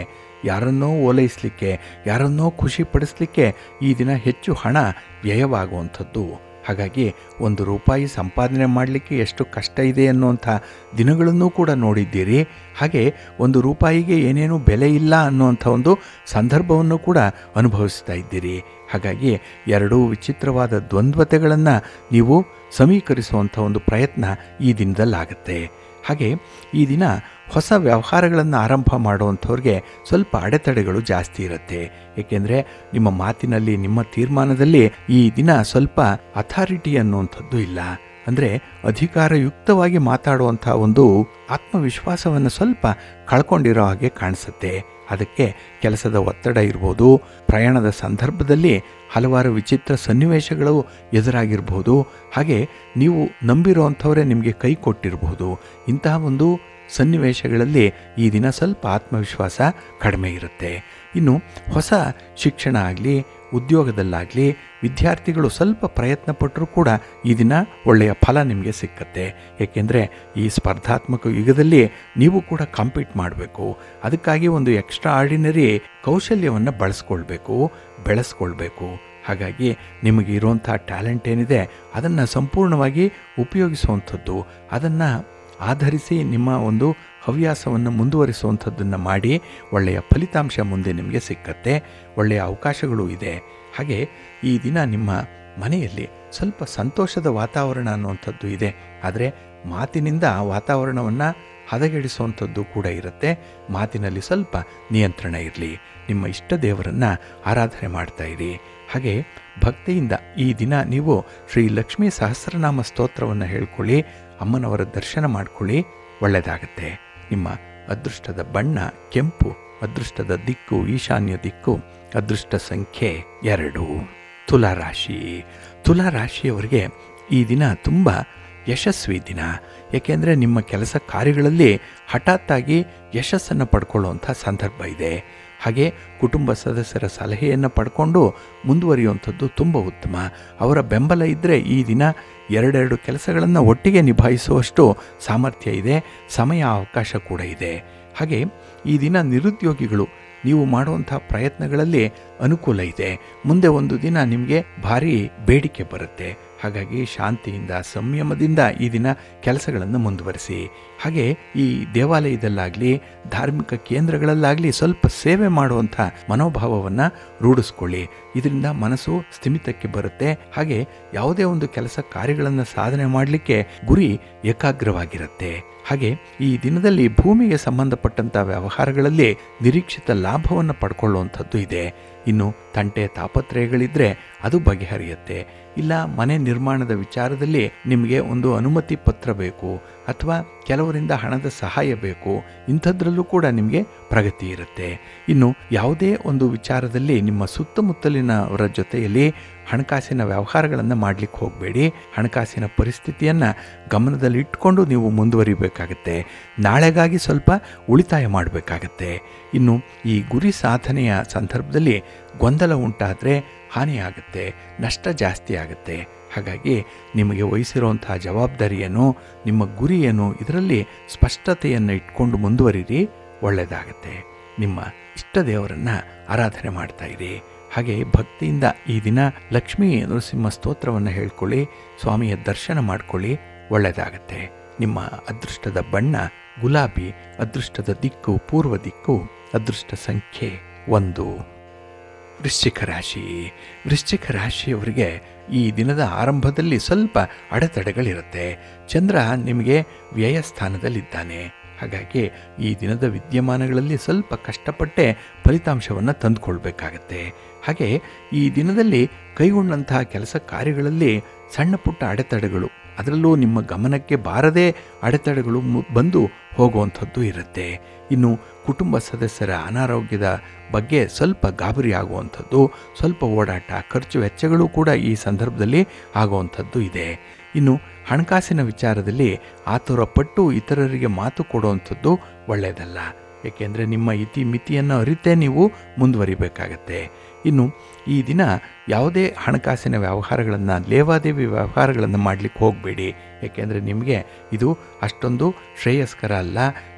ಯಾರನ್ನೋ ಓಲೈಸಲಿಕ್ಕೆ, ಯಾರನ್ನೋ ಖುಷಿಪಡಿಸಲಿಕ್ಕೆ ಈ ದಿನ ಹೆಚ್ಚು ಹಣ ವ್ಯಯವಾಗುವಂಥದ್ದು. ಹಾಗಾಗಿ ₹1 ಸಂಪಾದನೆ ಮಾಡಲಿಕ್ಕೆ ಎಷ್ಟು ಕಷ್ಟ ಇದೆ ಅನ್ನುವಂಥ ದಿನಗಳನ್ನೂ ಕೂಡ ನೋಡಿದ್ದೀರಿ. ಹಾಗೆ ₹1ಗೆ ಏನೇನೂ ಬೆಲೆ ಇಲ್ಲ ಅನ್ನುವಂಥ ಒಂದು ಸಂದರ್ಭವನ್ನು ಕೂಡ ಅನುಭವಿಸ್ತಾ ಇದ್ದೀರಿ. ಹಾಗಾಗಿ ಎರಡೂ ವಿಚಿತ್ರವಾದ ದ್ವಂದ್ವತೆಗಳನ್ನು ನೀವು ಸಮೀಕರಿಸುವಂಥ ಒಂದು ಪ್ರಯತ್ನ ಈ ದಿನದಲ್ಲಾಗುತ್ತೆ. ಹಾಗೆ ಈ ದಿನ ಹೊಸ ವ್ಯವಹಾರಗಳನ್ನು ಆರಂಭ ಮಾಡುವಂಥವ್ರಿಗೆ ಸ್ವಲ್ಪ ಅಡೆತಡೆಗಳು ಜಾಸ್ತಿ ಇರುತ್ತೆ. ಏಕೆಂದರೆ ನಿಮ್ಮ ಮಾತಿನಲ್ಲಿ, ನಿಮ್ಮ ತೀರ್ಮಾನದಲ್ಲಿ ಈ ದಿನ ಸ್ವಲ್ಪ ಅಥಾರಿಟಿ ಅನ್ನುವಂಥದ್ದು ಇಲ್ಲ. ಅಂದರೆ ಅಧಿಕಾರಯುಕ್ತವಾಗಿ ಮಾತಾಡುವಂಥ ಒಂದು ಆತ್ಮವಿಶ್ವಾಸವನ್ನು ಸ್ವಲ್ಪ ಕಳ್ಕೊಂಡಿರೋ ಹಾಗೆ ಕಾಣಿಸುತ್ತೆ. ಅದಕ್ಕೆ ಕೆಲಸದ ಒತ್ತಡ ಇರ್ಬೋದು, ಪ್ರಯಾಣದ ಸಂದರ್ಭದಲ್ಲಿ ಹಲವಾರು ವಿಚಿತ್ರ ಸನ್ನಿವೇಶಗಳು ಎದುರಾಗಿರ್ಬೋದು, ಹಾಗೆ ನೀವು ನಂಬಿರುವಂಥವರೇ ನಿಮಗೆ ಕೈ ಕೊಟ್ಟಿರಬಹುದು. ಇಂತಹ ಒಂದು ಸನ್ನಿವೇಶಗಳಲ್ಲಿ ಈ ದಿನ ಸ್ವಲ್ಪ ಆತ್ಮವಿಶ್ವಾಸ ಕಡಿಮೆ ಇರುತ್ತೆ. ಇನ್ನು ಹೊಸ ಶಿಕ್ಷಣ ಆಗಲಿ, ಉದ್ಯೋಗದಲ್ಲಾಗಲಿ ವಿದ್ಯಾರ್ಥಿಗಳು ಸ್ವಲ್ಪ ಪ್ರಯತ್ನ ಪಟ್ಟರೂ ಕೂಡ ಈ ದಿನ ಒಳ್ಳೆಯ ಫಲ ನಿಮಗೆ ಸಿಕ್ಕತ್ತೆ. ಏಕೆಂದರೆ ಈ ಸ್ಪರ್ಧಾತ್ಮಕ ಯುಗದಲ್ಲಿ ನೀವು ಕೂಡ ಕಾಂಪೀಟ್ ಮಾಡಬೇಕು. ಅದಕ್ಕಾಗಿ ಒಂದು ಎಕ್ಸ್ಟ್ರಾ ಆರ್ಡಿನರಿ ಕೌಶಲ್ಯವನ್ನು ಬೆಳೆಸ್ಕೊಳ್ಬೇಕು. ಹಾಗಾಗಿ ನಿಮಗೆ ಇರುವಂಥ ಟ್ಯಾಲೆಂಟ್ ಏನಿದೆ ಅದನ್ನು ಸಂಪೂರ್ಣವಾಗಿ ಉಪಯೋಗಿಸುವಂಥದ್ದು, ಅದನ್ನು ಆಧರಿಸಿ ನಿಮ್ಮ ಒಂದು ಹವ್ಯಾಸವನ್ನು ಮುಂದುವರಿಸುವಂಥದ್ದನ್ನು ಮಾಡಿ ಒಳ್ಳೆಯ ಫಲಿತಾಂಶ ಮುಂದೆ ನಿಮಗೆ ಸಿಕ್ಕತ್ತೆ. ಒಳ್ಳೆಯ ಅವಕಾಶಗಳು ಇದೆ. ಹಾಗೆ ಈ ದಿನ ನಿಮ್ಮ ಮನೆಯಲ್ಲಿ ಸ್ವಲ್ಪ ಸಂತೋಷದ ವಾತಾವರಣ ಅನ್ನುವಂಥದ್ದು ಇದೆ. ಆದರೆ ಮಾತಿನಿಂದ ವಾತಾವರಣವನ್ನು ಹದಗೆಡಿಸುವಂಥದ್ದು ಕೂಡ ಇರುತ್ತೆ. ಮಾತಿನಲ್ಲಿ ಸ್ವಲ್ಪ ನಿಯಂತ್ರಣ ಇರಲಿ. ನಿಮ್ಮ ಇಷ್ಟ ದೇವರನ್ನು ಆರಾಧನೆ ಮಾಡ್ತಾ ಇರಿ. ಹಾಗೆ ಭಕ್ತಿಯಿಂದ ಈ ದಿನ ನೀವು ಶ್ರೀ ಲಕ್ಷ್ಮೀ ಸಹಸ್ರನಾಮ ಸ್ತೋತ್ರವನ್ನು ಹೇಳ್ಕೊಳ್ಳಿ, ಅಮ್ಮನವರ ದರ್ಶನ ಮಾಡ್ಕೊಳ್ಳಿ, ಒಳ್ಳೆಯದಾಗತ್ತೆ. ನಿಮ್ಮ ಅದೃಷ್ಟದ ಬಣ್ಣ ಕೆಂಪು, ಅದೃಷ್ಟದ ದಿಕ್ಕು ಈಶಾನ್ಯ ದಿಕ್ಕು, ಅದೃಷ್ಟ ಸಂಖ್ಯೆ 2. ತುಲಾರಾಶಿ. ತುಲಾರಾಶಿಯವರಿಗೆ ಈ ದಿನ ತುಂಬ ಯಶಸ್ವಿ ದಿನ. ಏಕೆಂದರೆ ನಿಮ್ಮ ಕೆಲಸ ಕಾರ್ಯಗಳಲ್ಲಿ ಹಠಾತ್ತಾಗಿ ಯಶಸ್ಸನ್ನು ಪಡ್ಕೊಳ್ಳುವಂಥ ಸಂದರ್ಭ ಇದೆ. ಹಾಗೆ ಕುಟುಂಬ ಸದಸ್ಯರ ಸಲಹೆಯನ್ನು ಪಡ್ಕೊಂಡು ಮುಂದುವರಿಯುವಂಥದ್ದು ತುಂಬ ಉತ್ತಮ. ಅವರ ಬೆಂಬಲ ಇದ್ದರೆ ಈ ದಿನ 2 ಕೆಲಸಗಳನ್ನು ಒಟ್ಟಿಗೆ ನಿಭಾಯಿಸುವಷ್ಟು ಸಾಮರ್ಥ್ಯ ಇದೆ, ಸಮಯ ಅವಕಾಶ ಕೂಡ ಇದೆ. ಹಾಗೆ ಈ ದಿನ ನಿರುದ್ಯೋಗಿಗಳು ನೀವು ಮಾಡುವಂಥ ಪ್ರಯತ್ನಗಳಲ್ಲಿ ಅನುಕೂಲ ಇದೆ. ಮುಂದೆ ಒಂದು ದಿನ ನಿಮಗೆ ಭಾರಿ ಬೇಡಿಕೆ ಬರುತ್ತೆ. ಹಾಗಾಗಿ ಶಾಂತಿಯಿಂದ, ಸಂಯಮದಿಂದ ಈ ದಿನ ಕೆಲಸಗಳನ್ನು ಮುಂದುವರಿಸಿ. ಹಾಗೆ ಈ ದೇವಾಲಯದಲ್ಲಾಗಲಿ, ಧಾರ್ಮಿಕ ಕೇಂದ್ರಗಳಲ್ಲಾಗಲಿ ಸ್ವಲ್ಪ ಸೇವೆ ಮಾಡುವಂಥ ಮನೋಭಾವವನ್ನು ರೂಢಿಸ್ಕೊಳ್ಳಿ. ಇದರಿಂದ ಮನಸ್ಸು ಸ್ಥಿಮಿತಕ್ಕೆ ಬರುತ್ತೆ. ಹಾಗೆ ಯಾವುದೇ ಒಂದು ಕೆಲಸ ಕಾರ್ಯಗಳನ್ನು ಸಾಧನೆ ಮಾಡಲಿಕ್ಕೆ ಗುರಿ ಏಕಾಗ್ರವಾಗಿರುತ್ತೆ. ಹಾಗೆ ಈ ದಿನದಲ್ಲಿ ಭೂಮಿಗೆ ಸಂಬಂಧಪಟ್ಟಂಥ ವ್ಯವಹಾರಗಳಲ್ಲಿ ನಿರೀಕ್ಷಿತ ಲಾಭವನ್ನು ಪಡ್ಕೊಳ್ಳುವಂಥದ್ದು ಇದೆ. ಇನ್ನು ತಂಟೆ ತಾಪತ್ರಯಗಳಿದ್ದರೆ ಅದು ಬಗೆಹರಿಯುತ್ತೆ. ಇಲ್ಲ ಮನೆ ನಿರ್ಮಾಣದ ವಿಚಾರದಲ್ಲಿ ನಿಮಗೆ ಒಂದು ಅನುಮತಿ ಪತ್ರ ಬೇಕು, ಅಥವಾ ಕೆಲವರಿಂದ ಹಣದ ಸಹಾಯ ಬೇಕು, ಇಂಥದ್ರಲ್ಲೂ ಕೂಡ ನಿಮಗೆ ಪ್ರಗತಿ ಇರುತ್ತೆ. ಇನ್ನು ಯಾವುದೇ ಒಂದು ವಿಚಾರದಲ್ಲಿ ನಿಮ್ಮ ಸುತ್ತಮುತ್ತಲಿನವರ ಜೊತೆಯಲ್ಲಿ ಹಣಕಾಸಿನ ವ್ಯವಹಾರಗಳನ್ನು ಮಾಡಲಿಕ್ಕೆ ಹೋಗಬೇಡಿ. ಹಣಕಾಸಿನ ಪರಿಸ್ಥಿತಿಯನ್ನು ಗಮನದಲ್ಲಿಟ್ಟುಕೊಂಡು ನೀವು ಮುಂದುವರಿಬೇಕಾಗತ್ತೆ. ನಾಳೆಗಾಗಿ ಸ್ವಲ್ಪ ಉಳಿತಾಯ ಮಾಡಬೇಕಾಗತ್ತೆ. ಇನ್ನು ಈ ಗುರಿ ಸಾಧನೆಯ ಸಂದರ್ಭದಲ್ಲಿ ಗೊಂದಲ ಉಂಟಾದರೆ ಹಾನಿಯಾಗುತ್ತೆ, ನಷ್ಟ ಜಾಸ್ತಿ ಆಗುತ್ತೆ. ಹಾಗಾಗಿ ನಿಮಗೆ ವಹಿಸಿರುವಂಥ ಜವಾಬ್ದಾರಿಯನ್ನು, ನಿಮ್ಮ ಗುರಿಯನ್ನು, ಇದರಲ್ಲಿ ಸ್ಪಷ್ಟತೆಯನ್ನು ಇಟ್ಕೊಂಡು ಮುಂದುವರಿರಿ, ಒಳ್ಳೆಯದಾಗತ್ತೆ. ನಿಮ್ಮ ಇಷ್ಟ ದೇವರನ್ನು ಆರಾಧನೆ ಮಾಡ್ತಾ ಇರಿ. ಹಾಗೆ ಭಕ್ತಿಯಿಂದ ಈ ದಿನ ಲಕ್ಷ್ಮೀ ನರಸಿಂಹ ಸ್ತೋತ್ರವನ್ನು ಹೇಳ್ಕೊಳ್ಳಿ, ಸ್ವಾಮಿಯ ದರ್ಶನ ಮಾಡ್ಕೊಳ್ಳಿ, ಒಳ್ಳೆಯದಾಗತ್ತೆ. ನಿಮ್ಮ ಅದೃಷ್ಟದ ಬಣ್ಣ ಗುಲಾಬಿ, ಅದೃಷ್ಟದ ದಿಕ್ಕು ಪೂರ್ವ ದಿಕ್ಕು, ಅದೃಷ್ಟ ಸಂಖ್ಯೆ 1. ವೃಶ್ಚಿಕ ರಾಶಿ. ವೃಶ್ಚಿಕ ರಾಶಿಯವರಿಗೆ ಈ ದಿನದ ಆರಂಭದಲ್ಲಿ ಸ್ವಲ್ಪ ಅಡೆತಡೆಗಳಿರುತ್ತೆ. ಚಂದ್ರ ನಿಮಗೆ ವ್ಯಯ ಸ್ಥಾನದಲ್ಲಿದ್ದಾನೆ. ಹಾಗಾಗಿ ಈ ದಿನದ ವಿದ್ಯಮಾನಗಳಲ್ಲಿ ಸ್ವಲ್ಪ ಕಷ್ಟಪಟ್ಟೆ ಫಲಿತಾಂಶವನ್ನು ತಂದುಕೊಳ್ಬೇಕಾಗತ್ತೆ. ಹಾಗೆ ಈ ದಿನದಲ್ಲಿ ಕೈಗೊಂಡಂತಹ ಕೆಲಸ ಕಾರ್ಯಗಳಲ್ಲಿ ಸಣ್ಣ ಪುಟ್ಟ ಅಡೆತಡೆಗಳು, ಅದರಲ್ಲೂ ನಿಮ್ಮ ಗಮನಕ್ಕೆ ಬಾರದೇ ಅಡೆತಡೆಗಳು ಬಂದು ಹೋಗುವಂಥದ್ದು ಇರುತ್ತೆ. ಇನ್ನು ಕುಟುಂಬ ಸದಸ್ಯರ ಅನಾರೋಗ್ಯದ ಬಗ್ಗೆ ಸ್ವಲ್ಪ ಗಾಬರಿ ಆಗುವಂಥದ್ದು, ಸ್ವಲ್ಪ ಓಡಾಟ, ಖರ್ಚು ವೆಚ್ಚಗಳು ಕೂಡ ಈ ಸಂದರ್ಭದಲ್ಲಿ ಆಗುವಂಥದ್ದು ಇದೆ. ಇನ್ನು ಹಣಕಾಸಿನ ವಿಚಾರದಲ್ಲಿ ಆತುರಪಟ್ಟು ಇತರರಿಗೆ ಮಾತು ಕೊಡುವಂಥದ್ದು ಒಳ್ಳೆಯದಲ್ಲ. ಏಕೆಂದರೆ ನಿಮ್ಮ ಇತಿ ಮಿತಿಯನ್ನು ಅರಿತೇ ನೀವು ಮುಂದುವರಿಬೇಕಾಗತ್ತೆ. ಇನ್ನು ಈ ದಿನ ಯಾವುದೇ ಹಣಕಾಸಿನ ವ್ಯವಹಾರಗಳನ್ನು, ಲೇವಾದೇವಿ ವ್ಯವಹಾರಗಳನ್ನು ಮಾಡಲಿಕ್ಕೆ ಹೋಗಬೇಡಿ. ಏಕೆಂದರೆ ನಿಮಗೆ ಇದು ಅಷ್ಟೊಂದು ಶ್ರೇಯಸ್ಕರ ಅಲ್ಲ.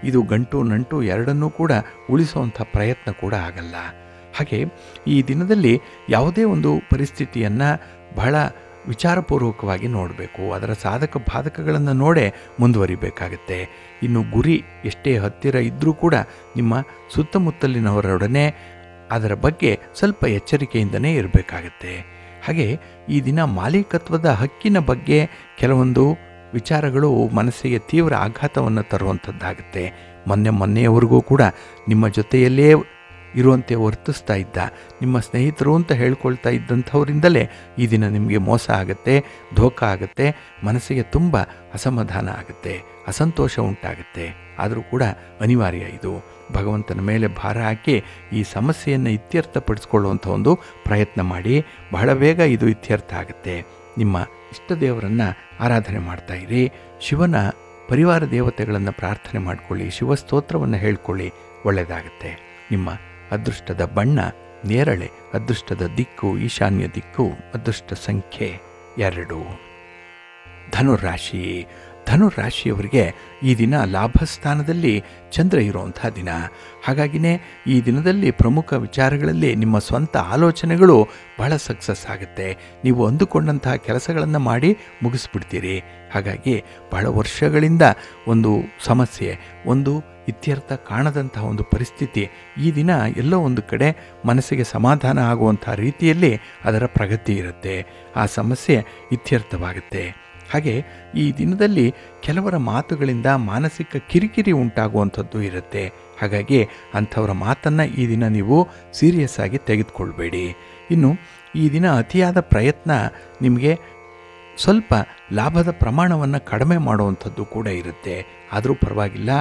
ಇದು ಗಂಟು ನಂಟು ಎರಡನ್ನೂ ಕೂಡ ಉಳಿಸುವಂಥ ಪ್ರಯತ್ನ ಕೂಡ ಆಗಲ್ಲ. ಹಾಗೆ ಈ ದಿನದಲ್ಲಿ ಯಾವುದೇ ಒಂದು ಪರಿಸ್ಥಿತಿಯನ್ನು ಬಹಳ ವಿಚಾರಪೂರ್ವಕವಾಗಿ ನೋಡಬೇಕು. ಅದರ ಸಾಧಕ ಬಾಧಕಗಳನ್ನು ನೋಡೇ ಮುಂದುವರಿಬೇಕಾಗತ್ತೆ. ಇನ್ನು ಗುರಿ ಎಷ್ಟೇ ಹತ್ತಿರ ಇದ್ದರೂ ಕೂಡ ನಿಮ್ಮ ಸುತ್ತಮುತ್ತಲಿನವರೊಡನೆ ಅದರ ಬಗ್ಗೆ ಸ್ವಲ್ಪ ಎಚ್ಚರಿಕೆಯಿಂದನೇ ಇರಬೇಕಾಗತ್ತೆ. ಹಾಗೆ ಈ ದಿನ ಮಾಲೀಕತ್ವದ ಹಕ್ಕಿನ ಬಗ್ಗೆ ಕೆಲವೊಂದು ವಿಚಾರಗಳು ಮನಸ್ಸಿಗೆ ತೀವ್ರ ಆಘಾತವನ್ನು ತರುವಂಥದ್ದಾಗುತ್ತೆ. ಮೊನ್ನೆಯವರೆಗೂ ಕೂಡ ನಿಮ್ಮ ಜೊತೆಯಲ್ಲೇ ಇರುವಂತೆ ವರ್ತಿಸ್ತಾ ಇದ್ದ ನಿಮ್ಮ ಸ್ನೇಹಿತರು ಅಂತ ಹೇಳ್ಕೊಳ್ತಾ ಇದ್ದಂಥವರಿಂದಲೇ ಈ ದಿನ ನಿಮಗೆ ಮೋಸ ಆಗುತ್ತೆ, ಧೋಖ ಆಗುತ್ತೆ, ಮನಸ್ಸಿಗೆ ತುಂಬ ಅಸಮಾಧಾನ ಆಗುತ್ತೆ, ಅಸಂತೋಷ ಉಂಟಾಗುತ್ತೆ. ಆದರೂ ಕೂಡ ಅನಿವಾರ್ಯ. ಇದು ಭಗವಂತನ ಮೇಲೆ ಭಾರ ಹಾಕಿ ಈ ಸಮಸ್ಯೆಯನ್ನು ಇತ್ಯರ್ಥಪಡಿಸ್ಕೊಳ್ಳುವಂಥ ಒಂದು ಪ್ರಯತ್ನ ಮಾಡಿ. ಬಹಳ ಬೇಗ ಇದು ಇತ್ಯರ್ಥ ಆಗುತ್ತೆ. ನಿಮ್ಮ ಇಷ್ಟ ದೇವರನ್ನು ಆರಾಧನೆ ಮಾಡ್ತಾಯಿರಿ. ಶಿವನ ಪರಿವಾರ ದೇವತೆಗಳನ್ನು ಪ್ರಾರ್ಥನೆ ಮಾಡಿಕೊಳ್ಳಿ. ಶಿವಸ್ತೋತ್ರವನ್ನು ಹೇಳ್ಕೊಳ್ಳಿ, ಒಳ್ಳೆಯದಾಗುತ್ತೆ. ನಿಮ್ಮ ಅದೃಷ್ಟದ ಬಣ್ಣ ನೇರಳೆ, ಅದೃಷ್ಟದ ದಿಕ್ಕು ಈಶಾನ್ಯ ದಿಕ್ಕು, ಅದೃಷ್ಟ ಸಂಖ್ಯೆ 2. ಧನುರಾಶಿ. ಧನುರಾಶಿಯವರಿಗೆ ಈ ದಿನ ಲಾಭಸ್ಥಾನದಲ್ಲಿ ಚಂದ್ರ ಇರುವಂಥ ದಿನ. ಹಾಗಾಗಿನೇ ಈ ದಿನದಲ್ಲಿ ಪ್ರಮುಖ ವಿಚಾರಗಳಲ್ಲಿ ನಿಮ್ಮ ಸ್ವಂತ ಆಲೋಚನೆಗಳು ಬಹಳ ಸಕ್ಸಸ್ ಆಗುತ್ತೆ. ನೀವು ಅಂದುಕೊಂಡಂತಹ ಕೆಲಸಗಳನ್ನು ಮಾಡಿ ಮುಗಿಸ್ಬಿಡ್ತೀರಿ. ಹಾಗಾಗಿ ಬಹಳ ವರ್ಷಗಳಿಂದ ಒಂದು ಸಮಸ್ಯೆ, ಒಂದು ಇತ್ಯರ್ಥ ಕಾಣದಂತಹ ಒಂದು ಪರಿಸ್ಥಿತಿ ಈ ದಿನ ಎಲ್ಲೋ ಒಂದು ಕಡೆ ಮನಸ್ಸಿಗೆ ಸಮಾಧಾನ ಆಗುವಂಥ ರೀತಿಯಲ್ಲಿ ಅದರ ಪ್ರಗತಿ ಇರುತ್ತೆ. ಆ ಸಮಸ್ಯೆ ಇತ್ಯರ್ಥವಾಗುತ್ತೆ. ಹಾಗೆ ಈ ದಿನದಲ್ಲಿ ಕೆಲವರ ಮಾತುಗಳಿಂದ ಮಾನಸಿಕ ಕಿರಿಕಿರಿ ಉಂಟಾಗುವಂಥದ್ದು ಇರುತ್ತೆ. ಹಾಗಾಗಿ ಅಂಥವರ ಮಾತನ್ನು ಈ ದಿನ ನೀವು ಸೀರಿಯಸ್ ಆಗಿ ತೆಗೆದುಕೊಳ್ಬೇಡಿ. ಇನ್ನು ಈ ದಿನ ಅತಿಯಾದ ಪ್ರಯತ್ನ ನಿಮಗೆ ಸ್ವಲ್ಪ ಲಾಭದ ಪ್ರಮಾಣವನ್ನು ಕಡಿಮೆ ಮಾಡುವಂಥದ್ದು ಕೂಡ ಇರುತ್ತೆ. ಆದರೂ ಪರವಾಗಿಲ್ಲ,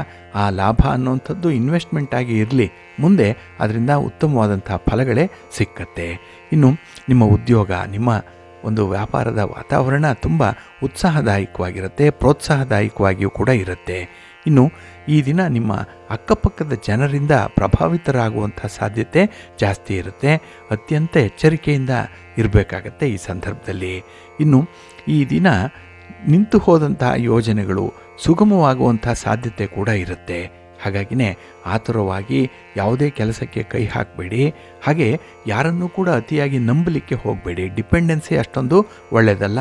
ಆ ಲಾಭ ಅನ್ನುವಂಥದ್ದು ಇನ್ವೆಸ್ಟ್ಮೆಂಟ್ ಆಗಿ ಇರಲಿ, ಮುಂದೆ ಅದರಿಂದ ಉತ್ತಮವಾದಂಥ ಫಲಗಳೇ ಸಿಕ್ಕತ್ತೆ. ಇನ್ನು ನಿಮ್ಮ ಉದ್ಯೋಗ, ನಿಮ್ಮ ಒಂದು ವ್ಯಾಪಾರದ ವಾತಾವರಣ ತುಂಬ ಉತ್ಸಾಹದಾಯಕವಾಗಿರುತ್ತೆ, ಪ್ರೋತ್ಸಾಹದಾಯಕವಾಗಿಯೂ ಕೂಡ ಇರುತ್ತೆ. ಇನ್ನು ಈ ದಿನ ನಿಮ್ಮ ಅಕ್ಕಪಕ್ಕದ ಜನರಿಂದ ಪ್ರಭಾವಿತರಾಗುವಂಥ ಸಾಧ್ಯತೆ ಜಾಸ್ತಿ ಇರುತ್ತೆ. ಅತ್ಯಂತ ಎಚ್ಚರಿಕೆಯಿಂದ ಇರಬೇಕಾಗತ್ತೆ ಈ ಸಂದರ್ಭದಲ್ಲಿ. ಇನ್ನು ಈ ದಿನ ನಿಂತು ಹೋದಂತಹ ಯೋಜನೆಗಳು ಸುಗಮವಾಗುವಂಥ ಸಾಧ್ಯತೆ ಕೂಡ ಇರುತ್ತೆ. ಹಾಗಾಗಿನೇ ಆತುರವಾಗಿ ಯಾವುದೇ ಕೆಲಸಕ್ಕೆ ಕೈ ಹಾಕಬೇಡಿ. ಹಾಗೆ ಯಾರನ್ನೂ ಕೂಡ ಅತಿಯಾಗಿ ನಂಬಲಿಕ್ಕೆ ಹೋಗಬೇಡಿ. ಡಿಪೆಂಡೆನ್ಸಿ ಅಷ್ಟೊಂದು ಒಳ್ಳೆಯದಲ್ಲ.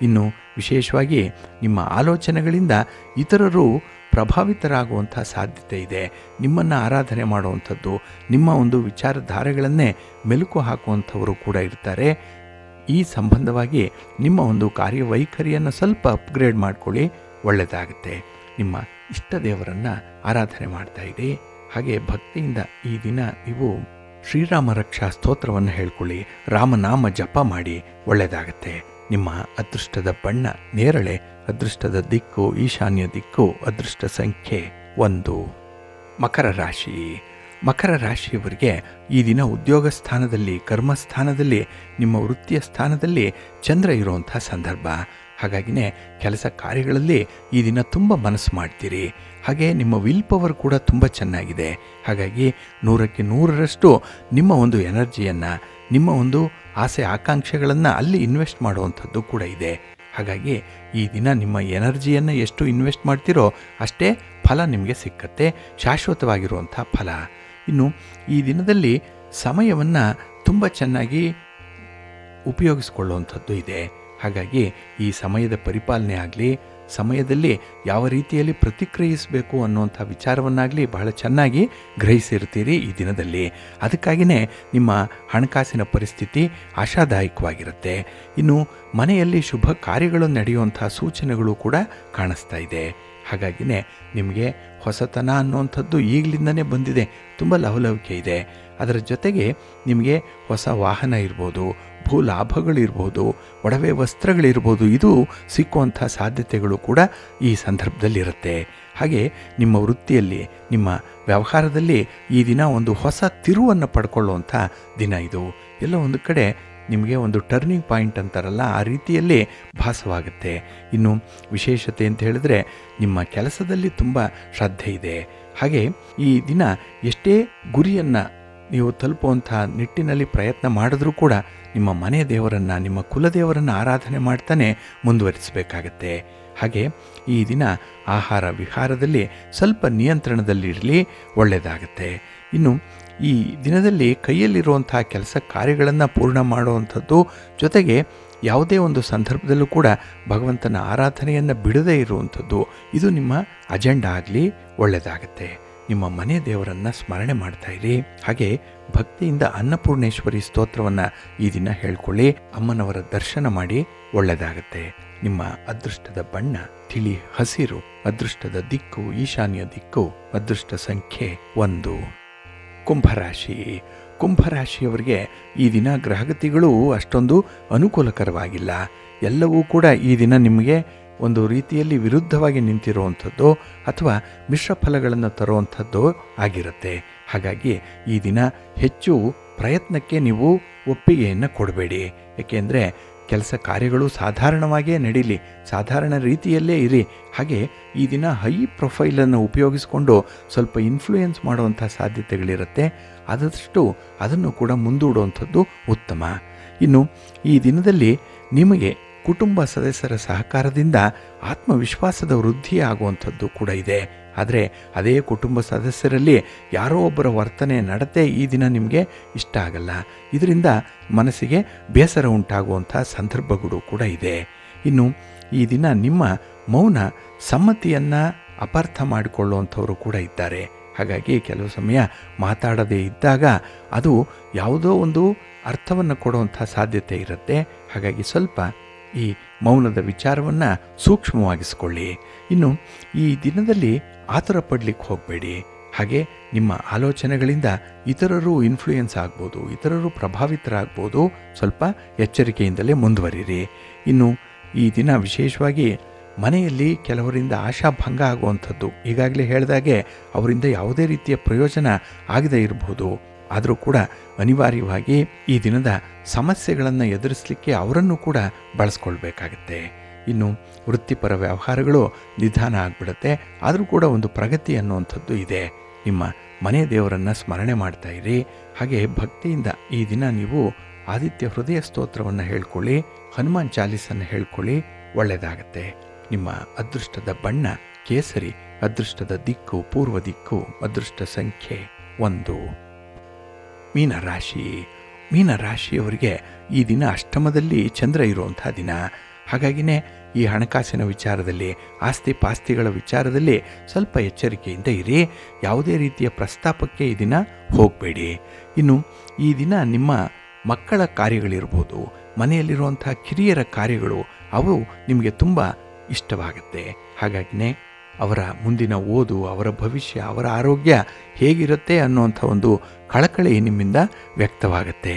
ಇನ್ನು ವಿಶೇಷವಾಗಿ ನಿಮ್ಮ ಆಲೋಚನೆಗಳಿಂದ ಇತರರು ಪ್ರಭಾವಿತರಾಗುವಂಥ ಸಾಧ್ಯತೆ ಇದೆ. ನಿಮ್ಮನ್ನು ಆರಾಧನೆ ಮಾಡುವಂಥದ್ದು, ನಿಮ್ಮ ಒಂದು ವಿಚಾರಧಾರೆಗಳನ್ನೇ ಮೆಲುಕು ಹಾಕುವಂಥವರು ಕೂಡ ಇರ್ತಾರೆ. ಈ ಸಂಬಂಧವಾಗಿ ನಿಮ್ಮ ಒಂದು ಕಾರ್ಯವೈಖರಿಯನ್ನು ಸ್ವಲ್ಪ ಅಪ್ಗ್ರೇಡ್ ಮಾಡ್ಕೊಳ್ಳಿ, ಒಳ್ಳೆಯದಾಗುತ್ತೆ. ನಿಮ್ಮ ಇಷ್ಟ ದೇವರನ್ನು ಆರಾಧನೆ ಮಾಡ್ತಾಯಿರಿ. ಹಾಗೆ ಭಕ್ತಿಯಿಂದ ಈ ದಿನ ನೀವು ಶ್ರೀರಾಮ ರಕ್ಷಾ ಸ್ತೋತ್ರವನ್ನು ಹೇಳ್ಕೊಳ್ಳಿ, ರಾಮನಾಮ ಜಪ ಮಾಡಿ, ಒಳ್ಳೆಯದಾಗುತ್ತೆ. ನಿಮ್ಮ ಅದೃಷ್ಟದ ಬಣ್ಣ ನೇರಳೆ, ಅದೃಷ್ಟದ ದಿಕ್ಕು ಈಶಾನ್ಯ ದಿಕ್ಕು, ಅದೃಷ್ಟ ಸಂಖ್ಯೆ 1. ಮಕರ ರಾಶಿ. ಮಕರ ರಾಶಿಯವರಿಗೆ ಈ ದಿನ ಉದ್ಯೋಗ ಸ್ಥಾನದಲ್ಲಿ, ಕರ್ಮಸ್ಥಾನದಲ್ಲಿ, ನಿಮ್ಮ ವೃತ್ತಿಯ ಸ್ಥಾನದಲ್ಲಿ ಚಂದ್ರ ಇರುವಂಥ ಸಂದರ್ಭ. ಹಾಗಾಗಿನೇ ಕೆಲಸ ಕಾರ್ಯಗಳಲ್ಲಿ ಈ ದಿನ ತುಂಬ ಮನಸ್ಸು ಮಾಡ್ತೀರಿ. ಹಾಗೆ ನಿಮ್ಮ ವಿಲ್ ಪವರ್ ಕೂಡ ತುಂಬ ಚೆನ್ನಾಗಿದೆ. ಹಾಗಾಗಿ 100ಕ್ಕೆ 100ರಷ್ಟು ನಿಮ್ಮ ಒಂದು ಎನರ್ಜಿಯನ್ನು, ನಿಮ್ಮ ಒಂದು ಆಸೆ ಆಕಾಂಕ್ಷೆಗಳನ್ನು ಅಲ್ಲಿ ಇನ್ವೆಸ್ಟ್ ಮಾಡುವಂಥದ್ದು ಕೂಡ ಇದೆ. ಹಾಗಾಗಿ ಈ ದಿನ ನಿಮ್ಮ ಎನರ್ಜಿಯನ್ನು ಎಷ್ಟು ಇನ್ವೆಸ್ಟ್ ಮಾಡ್ತೀರೋ ಅಷ್ಟೇ ಫಲ ನಿಮಗೆ ಸಿಕ್ಕತ್ತೆ, ಶಾಶ್ವತವಾಗಿರುವಂಥ ಫಲ. ಇನ್ನು ಈ ದಿನದಲ್ಲಿ ಸಮಯವನ್ನು ತುಂಬ ಚೆನ್ನಾಗಿ ಉಪಯೋಗಿಸ್ಕೊಳ್ಳುವಂಥದ್ದು ಇದೆ. ಹಾಗಾಗಿ ಈ ಸಮಯದ ಪರಿಪಾಲನೆ ಆಗಲಿ, ಸಮಯದಲ್ಲಿ ಯಾವ ರೀತಿಯಲ್ಲಿ ಪ್ರತಿಕ್ರಿಯಿಸಬೇಕು ಅನ್ನುವಂಥ ವಿಚಾರವನ್ನಾಗಲಿ ಬಹಳ ಚೆನ್ನಾಗಿ ಗ್ರಹಿಸಿರ್ತೀರಿ ಈ ದಿನದಲ್ಲಿ. ಅದಕ್ಕಾಗಿಯೇ ನಿಮ್ಮ ಹಣಕಾಸಿನ ಪರಿಸ್ಥಿತಿ ಆಶಾದಾಯಕವಾಗಿರುತ್ತೆ. ಇನ್ನು ಮನೆಯಲ್ಲಿ ಶುಭ ಕಾರ್ಯಗಳು ನಡೆಯುವಂಥ ಸೂಚನೆಗಳು ಕೂಡ ಕಾಣಿಸ್ತಾ ಇದೆ. ಹಾಗಾಗಿನೇ ನಿಮಗೆ ಹೊಸತನ ಅನ್ನುವಂಥದ್ದು ಈಗಲಿಂದನೇ ಬಂದಿದೆ, ತುಂಬ ಲವಲವಿಕೆ ಇದೆ. ಅದರ ಜೊತೆಗೆ ನಿಮಗೆ ಹೊಸ ವಾಹನ ಇರ್ಬೋದು, ಭೂ ಲಾಭಗಳಿರ್ಬೋದು, ಒಡವೆ ವಸ್ತ್ರಗಳಿರ್ಬೋದು, ಇದು ಸಿಕ್ಕುವಂಥ ಸಾಧ್ಯತೆಗಳು ಕೂಡ ಈ ಸಂದರ್ಭದಲ್ಲಿರುತ್ತೆ. ಹಾಗೆ ನಿಮ್ಮ ವೃತ್ತಿಯಲ್ಲಿ, ನಿಮ್ಮ ವ್ಯವಹಾರದಲ್ಲಿ ಈ ದಿನ ಒಂದು ಹೊಸ ತಿರುವನ್ನು ಪಡ್ಕೊಳ್ಳುವಂಥ ದಿನ ಇದು. ಎಲ್ಲ ಒಂದು ಕಡೆ ನಿಮಗೆ ಒಂದು ಟರ್ನಿಂಗ್ ಪಾಯಿಂಟ್ ಅಂತಾರಲ್ಲ, ಆ ರೀತಿಯಲ್ಲಿ ಭಾಸವಾಗುತ್ತೆ. ಇನ್ನು ವಿಶೇಷತೆ ಅಂತ ಹೇಳಿದ್ರೆ ನಿಮ್ಮ ಕೆಲಸದಲ್ಲಿ ತುಂಬ ಶ್ರದ್ಧೆ ಇದೆ. ಹಾಗೆ ಈ ದಿನ ಎಷ್ಟೇ ಗುರಿಯನ್ನು ನೀವು ತಲುಪುವಂಥ ನಿಟ್ಟಿನಲ್ಲಿ ಪ್ರಯತ್ನ ಮಾಡಿದ್ರೂ ಕೂಡ ನಿಮ್ಮ ಮನೆ ದೇವರನ್ನು, ನಿಮ್ಮ ಕುಲದೇವರನ್ನು ಆರಾಧನೆ ಮಾಡ್ತಾನೆ ಮುಂದುವರಿಸಬೇಕಾಗತ್ತೆ. ಹಾಗೆ ಈ ದಿನ ಆಹಾರ ವಿಹಾರದಲ್ಲಿ ಸ್ವಲ್ಪ ನಿಯಂತ್ರಣದಲ್ಲಿರಲಿ, ಒಳ್ಳೆಯದಾಗತ್ತೆ. ಇನ್ನು ಈ ದಿನದಲ್ಲಿ ಕೈಯಲ್ಲಿರುವಂಥ ಕೆಲಸ ಕಾರ್ಯಗಳನ್ನು ಪೂರ್ಣ ಮಾಡುವಂಥದ್ದು, ಜೊತೆಗೆ ಯಾವುದೇ ಒಂದು ಸಂದರ್ಭದಲ್ಲೂ ಕೂಡ ಭಗವಂತನ ಆರಾಧನೆಯನ್ನು ಬಿಡದೇ ಇರುವಂಥದ್ದು, ಇದು ನಿಮ್ಮ ಅಜೆಂಡಾ ಆಗಲಿ, ಒಳ್ಳೆಯದಾಗತ್ತೆ. ನಿಮ್ಮ ಮನೆ ದೇವರನ್ನು ಸ್ಮರಣೆ ಮಾಡ್ತಾ ಇರಿ. ಹಾಗೆ ಭಕ್ತಿಯಿಂದ ಅನ್ನಪೂರ್ಣೇಶ್ವರಿ ಸ್ತೋತ್ರವನ್ನು ಈ ದಿನ ಹೇಳ್ಕೊಳ್ಳಿ. ಅಮ್ಮನವರ ದರ್ಶನ ಮಾಡಿ, ಒಳ್ಳೆಯದಾಗತ್ತೆ. ನಿಮ್ಮ ಅದೃಷ್ಟದ ಬಣ್ಣ ತಿಳಿ ಹಸಿರು, ಅದೃಷ್ಟದ ದಿಕ್ಕು ಈಶಾನ್ಯ ದಿಕ್ಕು, ಅದೃಷ್ಟ ಸಂಖ್ಯೆ 1. ಕುಂಭರಾಶಿ. ಕುಂಭರಾಶಿಯವರಿಗೆ ಈ ದಿನ ಗ್ರಹಗತಿಗಳು ಅಷ್ಟೊಂದು ಅನುಕೂಲಕರವಾಗಿಲ್ಲ. ಎಲ್ಲವೂ ಕೂಡ ಈ ದಿನ ನಿಮಗೆ ಒಂದು ರೀತಿಯಲ್ಲಿ ವಿರುದ್ಧವಾಗಿ ನಿಂತಿರುವಂಥದ್ದು ಅಥವಾ ಮಿಶ್ರ ಫಲಗಳನ್ನು ತರುವಂಥದ್ದು ಆಗಿರುತ್ತೆ. ಹಾಗಾಗಿ ಈ ದಿನ ಹೆಚ್ಚು ಪ್ರಯತ್ನಕ್ಕೆ ನೀವು ಒಪ್ಪಿಗೆಯನ್ನು ಕೊಡಬೇಡಿ. ಏಕೆಂದರೆ ಕೆಲಸ ಕಾರ್ಯಗಳು ಸಾಧಾರಣವಾಗಿಯೇ ನಡೀಲಿ, ಸಾಧಾರಣ ರೀತಿಯಲ್ಲೇ ಇರಿ. ಹಾಗೆ ಈ ದಿನ ಹೈ ಪ್ರೊಫೈಲನ್ನು ಉಪಯೋಗಿಸಿಕೊಂಡು ಸ್ವಲ್ಪ ಇನ್ಫ್ಲೂಯೆನ್ಸ್ ಮಾಡುವಂಥ ಸಾಧ್ಯತೆಗಳಿರುತ್ತೆ. ಆದಷ್ಟು ಅದನ್ನು ಕೂಡ ಮುಂದೂಡುವಂಥದ್ದು ಉತ್ತಮ. ಇನ್ನು ಈ ದಿನದಲ್ಲಿ ನಿಮಗೆ ಕುಟುಂಬ ಸದಸ್ಯರ ಸಹಕಾರದಿಂದ ಆತ್ಮವಿಶ್ವಾಸದ ವೃದ್ಧಿ ಆಗುವಂಥದ್ದು ಕೂಡ ಇದೆ. ಆದರೆ ಅದೇ ಕುಟುಂಬ ಸದಸ್ಯರಲ್ಲಿ ಯಾರೋ ಒಬ್ಬರ ವರ್ತನೆ, ನಡತೆ ಈ ದಿನ ನಿಮಗೆ ಇಷ್ಟ ಆಗಲ್ಲ. ಇದರಿಂದ ಮನಸ್ಸಿಗೆ ಬೇಸರ ಉಂಟಾಗುವಂಥ ಸಂದರ್ಭಗಳು ಕೂಡ ಇದೆ. ಇನ್ನು ಈ ದಿನ ನಿಮ್ಮ ಮೌನ ಸಮ್ಮತಿಯನ್ನು ಅಪಾರ್ಥ ಮಾಡಿಕೊಳ್ಳುವಂಥವರು ಕೂಡ ಇದ್ದಾರೆ. ಹಾಗಾಗಿ ಕೆಲವು ಸಮಯ ಮಾತಾಡದೇ ಇದ್ದಾಗ ಅದು ಯಾವುದೋ ಒಂದು ಅರ್ಥವನ್ನು ಕೊಡುವಂಥ ಸಾಧ್ಯತೆ ಇರುತ್ತೆ. ಹಾಗಾಗಿ ಸ್ವಲ್ಪ ಈ ಮೌನದ ವಿಚಾರವನ್ನು ಸೂಕ್ಷ್ಮವಾಗಿಸ್ಕೊಳ್ಳಿ. ಇನ್ನು ಈ ದಿನದಲ್ಲಿ ಆತುರ ಪಡಲಿಕ್ಕೆ ಹೋಗಬೇಡಿ. ಹಾಗೆ ನಿಮ್ಮ ಆಲೋಚನೆಗಳಿಂದ ಇತರರು ಇನ್ಫ್ಲೂಯೆನ್ಸ್ ಆಗ್ಬೋದು, ಇತರರು ಪ್ರಭಾವಿತರಾಗ್ಬೋದು. ಸ್ವಲ್ಪ ಎಚ್ಚರಿಕೆಯಿಂದಲೇ ಮುಂದುವರಿರಿ. ಇನ್ನು ಈ ದಿನ ವಿಶೇಷವಾಗಿ ಮನೆಯಲ್ಲಿ ಕೆಲವರಿಂದ ಆಶಾಭಂಗ ಆಗುವಂಥದ್ದು, ಈಗಾಗಲೇ ಹೇಳಿದಾಗೆ ಅವರಿಂದ ಯಾವುದೇ ರೀತಿಯ ಪ್ರಯೋಜನ ಆಗದೇ ಇರಬಹುದು. ಆದರೂ ಕೂಡ ಅನಿವಾರ್ಯವಾಗಿ ಈ ದಿನದ ಸಮಸ್ಯೆಗಳನ್ನು ಎದುರಿಸಲಿಕ್ಕೆ ಅವರನ್ನು ಕೂಡ ಬಳಸ್ಕೊಳ್ಬೇಕಾಗತ್ತೆ. ಇನ್ನು ವೃತ್ತಿಪರ ವ್ಯವಹಾರಗಳು ನಿಧಾನ ಆಗಿಬಿಡುತ್ತೆ. ಆದರೂ ಕೂಡ ಒಂದು ಪ್ರಗತಿ ಅನ್ನುವಂಥದ್ದು ಇದೆ. ನಿಮ್ಮ ಮನೆ ದೇವರನ್ನು ಸ್ಮರಣೆ ಮಾಡ್ತಾ ಇರಿ. ಹಾಗೆ ಭಕ್ತಿಯಿಂದ ಈ ದಿನ ನೀವು ಆದಿತ್ಯ ಹೃದಯ ಸ್ತೋತ್ರವನ್ನು ಹೇಳ್ಕೊಳ್ಳಿ, ಹನುಮಾನ್ ಚಾಲೀಸನ್ನು ಹೇಳ್ಕೊಳ್ಳಿ, ಒಳ್ಳೆಯದಾಗತ್ತೆ. ನಿಮ್ಮ ಅದೃಷ್ಟದ ಬಣ್ಣ ಕೇಸರಿ, ಅದೃಷ್ಟದ ದಿಕ್ಕು ಪೂರ್ವ ದಿಕ್ಕು, ಅದೃಷ್ಟ ಸಂಖ್ಯೆ 1. ಮೀನರಾಶಿ. ಮೀನರಾಶಿಯವರಿಗೆ ಈ ದಿನ ಅಷ್ಟಮದಲ್ಲಿ ಚಂದ್ರ ಇರುವಂಥ ದಿನ. ಹಾಗಾಗಿನೇ ಈ ಹಣಕಾಸಿನ ವಿಚಾರದಲ್ಲಿ, ಆಸ್ತಿ ಪಾಸ್ತಿಗಳ ವಿಚಾರದಲ್ಲಿ ಸ್ವಲ್ಪ ಎಚ್ಚರಿಕೆಯಿಂದ ಇರಿ. ಯಾವುದೇ ರೀತಿಯ ಪ್ರಸ್ತಾಪಕ್ಕೆ ಈ ದಿನ ಹೋಗಬೇಡಿ. ಇನ್ನು ಈ ದಿನ ನಿಮ್ಮ ಮಕ್ಕಳ ಕಾರ್ಯಗಳಿರ್ಬೋದು, ಮನೆಯಲ್ಲಿರುವಂಥ ಕಿರಿಯರ ಕಾರ್ಯಗಳು, ಅವು ನಿಮಗೆ ತುಂಬ ಇಷ್ಟವಾಗುತ್ತೆ. ಹಾಗಾಗಿನೇ ಅವರ ಮುಂದಿನ ಓದು, ಅವರ ಭವಿಷ್ಯ, ಅವರ ಆರೋಗ್ಯ ಹೇಗಿರುತ್ತೆ ಅನ್ನುವಂಥ ಒಂದು ಕಳಕಳಿ ನಿಮ್ಮಿಂದ ವ್ಯಕ್ತವಾಗುತ್ತೆ.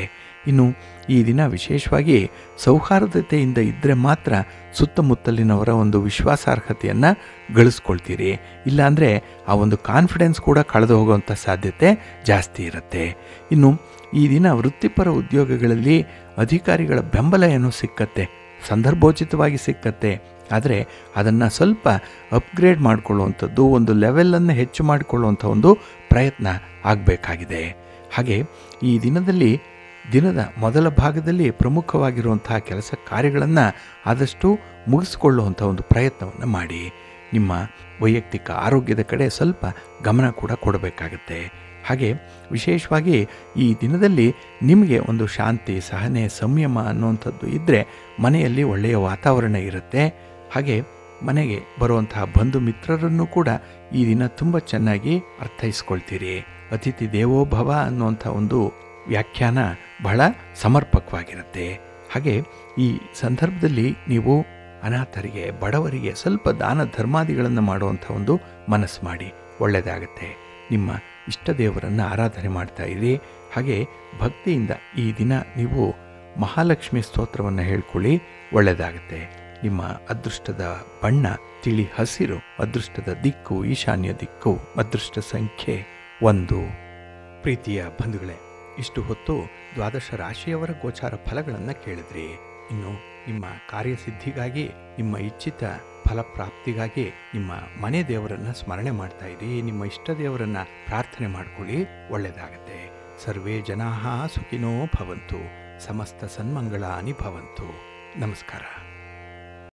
ಇನ್ನು ಈ ದಿನ ವಿಶೇಷವಾಗಿ ಸೌಹಾರ್ದತೆಯಿಂದ ಇದ್ದರೆ ಮಾತ್ರ ಸುತ್ತಮುತ್ತಲಿನವರ ಒಂದು ವಿಶ್ವಾಸಾರ್ಹತೆಯನ್ನು ಗಳಿಸ್ಕೊಳ್ತೀರಿ. ಇಲ್ಲಾಂದರೆ ಆ ಒಂದು ಕಾನ್ಫಿಡೆನ್ಸ್ ಕೂಡ ಕಳೆದು ಹೋಗುವಂಥ ಸಾಧ್ಯತೆ ಜಾಸ್ತಿ ಇರುತ್ತೆ. ಇನ್ನು ಈ ದಿನ ವೃತ್ತಿಪರ ಉದ್ಯೋಗಗಳಲ್ಲಿ ಅಧಿಕಾರಿಗಳ ಬೆಂಬಲ ಏನೋ ಸಿಕ್ಕತ್ತೆ, ಸಂದರ್ಭೋಚಿತವಾಗಿ ಸಿಕ್ಕತ್ತೆ. ಆದರೆ ಅದನ್ನು ಸ್ವಲ್ಪ ಅಪ್ಗ್ರೇಡ್ ಮಾಡಿಕೊಳ್ಳುವಂಥದ್ದು, ಒಂದು ಲೆವೆಲನ್ನು ಹೆಚ್ಚು ಮಾಡಿಕೊಳ್ಳುವಂಥ ಒಂದು ಪ್ರಯತ್ನ ಆಗಬೇಕಾಗಿದೆ. ಹಾಗೆ ಈ ದಿನದಲ್ಲಿ ದಿನದ ಮೊದಲ ಭಾಗದಲ್ಲಿ ಪ್ರಮುಖವಾಗಿರುವಂತಹ ಕೆಲಸ ಕಾರ್ಯಗಳನ್ನು ಆದಷ್ಟು ಮುಗಿಸ್ಕೊಳ್ಳುವಂಥ ಒಂದು ಪ್ರಯತ್ನವನ್ನು ಮಾಡಿ. ನಿಮ್ಮ ವೈಯಕ್ತಿಕ ಆರೋಗ್ಯದ ಕಡೆ ಸ್ವಲ್ಪ ಗಮನ ಕೂಡ ಕೊಡಬೇಕಾಗತ್ತೆ. ಹಾಗೆ ವಿಶೇಷವಾಗಿ ಈ ದಿನದಲ್ಲಿ ನಿಮಗೆ ಒಂದು ಶಾಂತಿ, ಸಹನೆ, ಸಂಯಮ ಅನ್ನುವಂಥದ್ದು ಇದ್ದರೆ ಮನೆಯಲ್ಲಿ ಒಳ್ಳೆಯ ವಾತಾವರಣ ಇರುತ್ತೆ. ಹಾಗೆ ಮನೆಗೆ ಬರುವಂತಹ ಬಂಧು ಮಿತ್ರರನ್ನು ಕೂಡ ಈ ದಿನ ತುಂಬ ಚೆನ್ನಾಗಿ ಅರ್ಥೈಸ್ಕೊಳ್ತೀರಿ. ಅತಿಥಿ ದೇವೋಭವ ಅನ್ನುವಂಥ ಒಂದು ವ್ಯಾಖ್ಯಾನ ಬಹಳ ಸಮರ್ಪಕವಾಗಿರುತ್ತೆ. ಹಾಗೆ ಈ ಸಂದರ್ಭದಲ್ಲಿ ನೀವು ಅನಾಥರಿಗೆ, ಬಡವರಿಗೆ ಸ್ವಲ್ಪ ದಾನ ಧರ್ಮಾದಿಗಳನ್ನು ಮಾಡುವಂಥ ಒಂದು ಮನಸ್ಸು ಮಾಡಿ, ಒಳ್ಳೆಯದಾಗತ್ತೆ. ನಿಮ್ಮ ಇಷ್ಟ ದೇವರನ್ನು ಆರಾಧನೆ ಮಾಡ್ತಾ ಇರಿ. ಹಾಗೆ ಭಕ್ತಿಯಿಂದ ಈ ದಿನ ನೀವು ಮಹಾಲಕ್ಷ್ಮಿ ಸ್ತೋತ್ರವನ್ನು ಹೇಳ್ಕೊಳ್ಳಿ, ಒಳ್ಳೆಯದಾಗತ್ತೆ. ನಿಮ್ಮ ಅದೃಷ್ಟದ ಬಣ್ಣ ತಿಳಿ ಹಸಿರು, ಅದೃಷ್ಟದ ದಿಕ್ಕು ಈಶಾನ್ಯ ದಿಕ್ಕು, ಅದೃಷ್ಟ ಸಂಖ್ಯೆ 1. ಪ್ರೀತಿಯ ಬಂಧುಗಳೇ, ಇಷ್ಟು ಹೊತ್ತು ದ್ವಾದಶ ರಾಶಿಯವರ ಗೋಚಾರ ಫಲಗಳನ್ನು ಕೇಳಿದ್ರಿ. ಇನ್ನು ನಿಮ್ಮ ಕಾರ್ಯಸಿದ್ಧಿಗಾಗಿ, ನಿಮ್ಮ ಇಚ್ಛಿತ ಫಲಪ್ರಾಪ್ತಿಗಾಗಿ ನಿಮ್ಮ ಮನೆ ದೇವರನ್ನು ಸ್ಮರಣೆ ಮಾಡ್ತಾ ಇರಿ. ನಿಮ್ಮ ಇಷ್ಟ ದೇವರನ್ನು ಪ್ರಾರ್ಥನೆ ಮಾಡ್ಕೊಳ್ಳಿ, ಒಳ್ಳೆಯದಾಗತ್ತೆ. ಸರ್ವೇ ಜನಾಃ ಸುಖಿನೋ ಭವಂತು. ಸಮಸ್ತ ಸನ್ಮಂಗಳಾನಿ ಭವಂತು. ನಮಸ್ಕಾರ.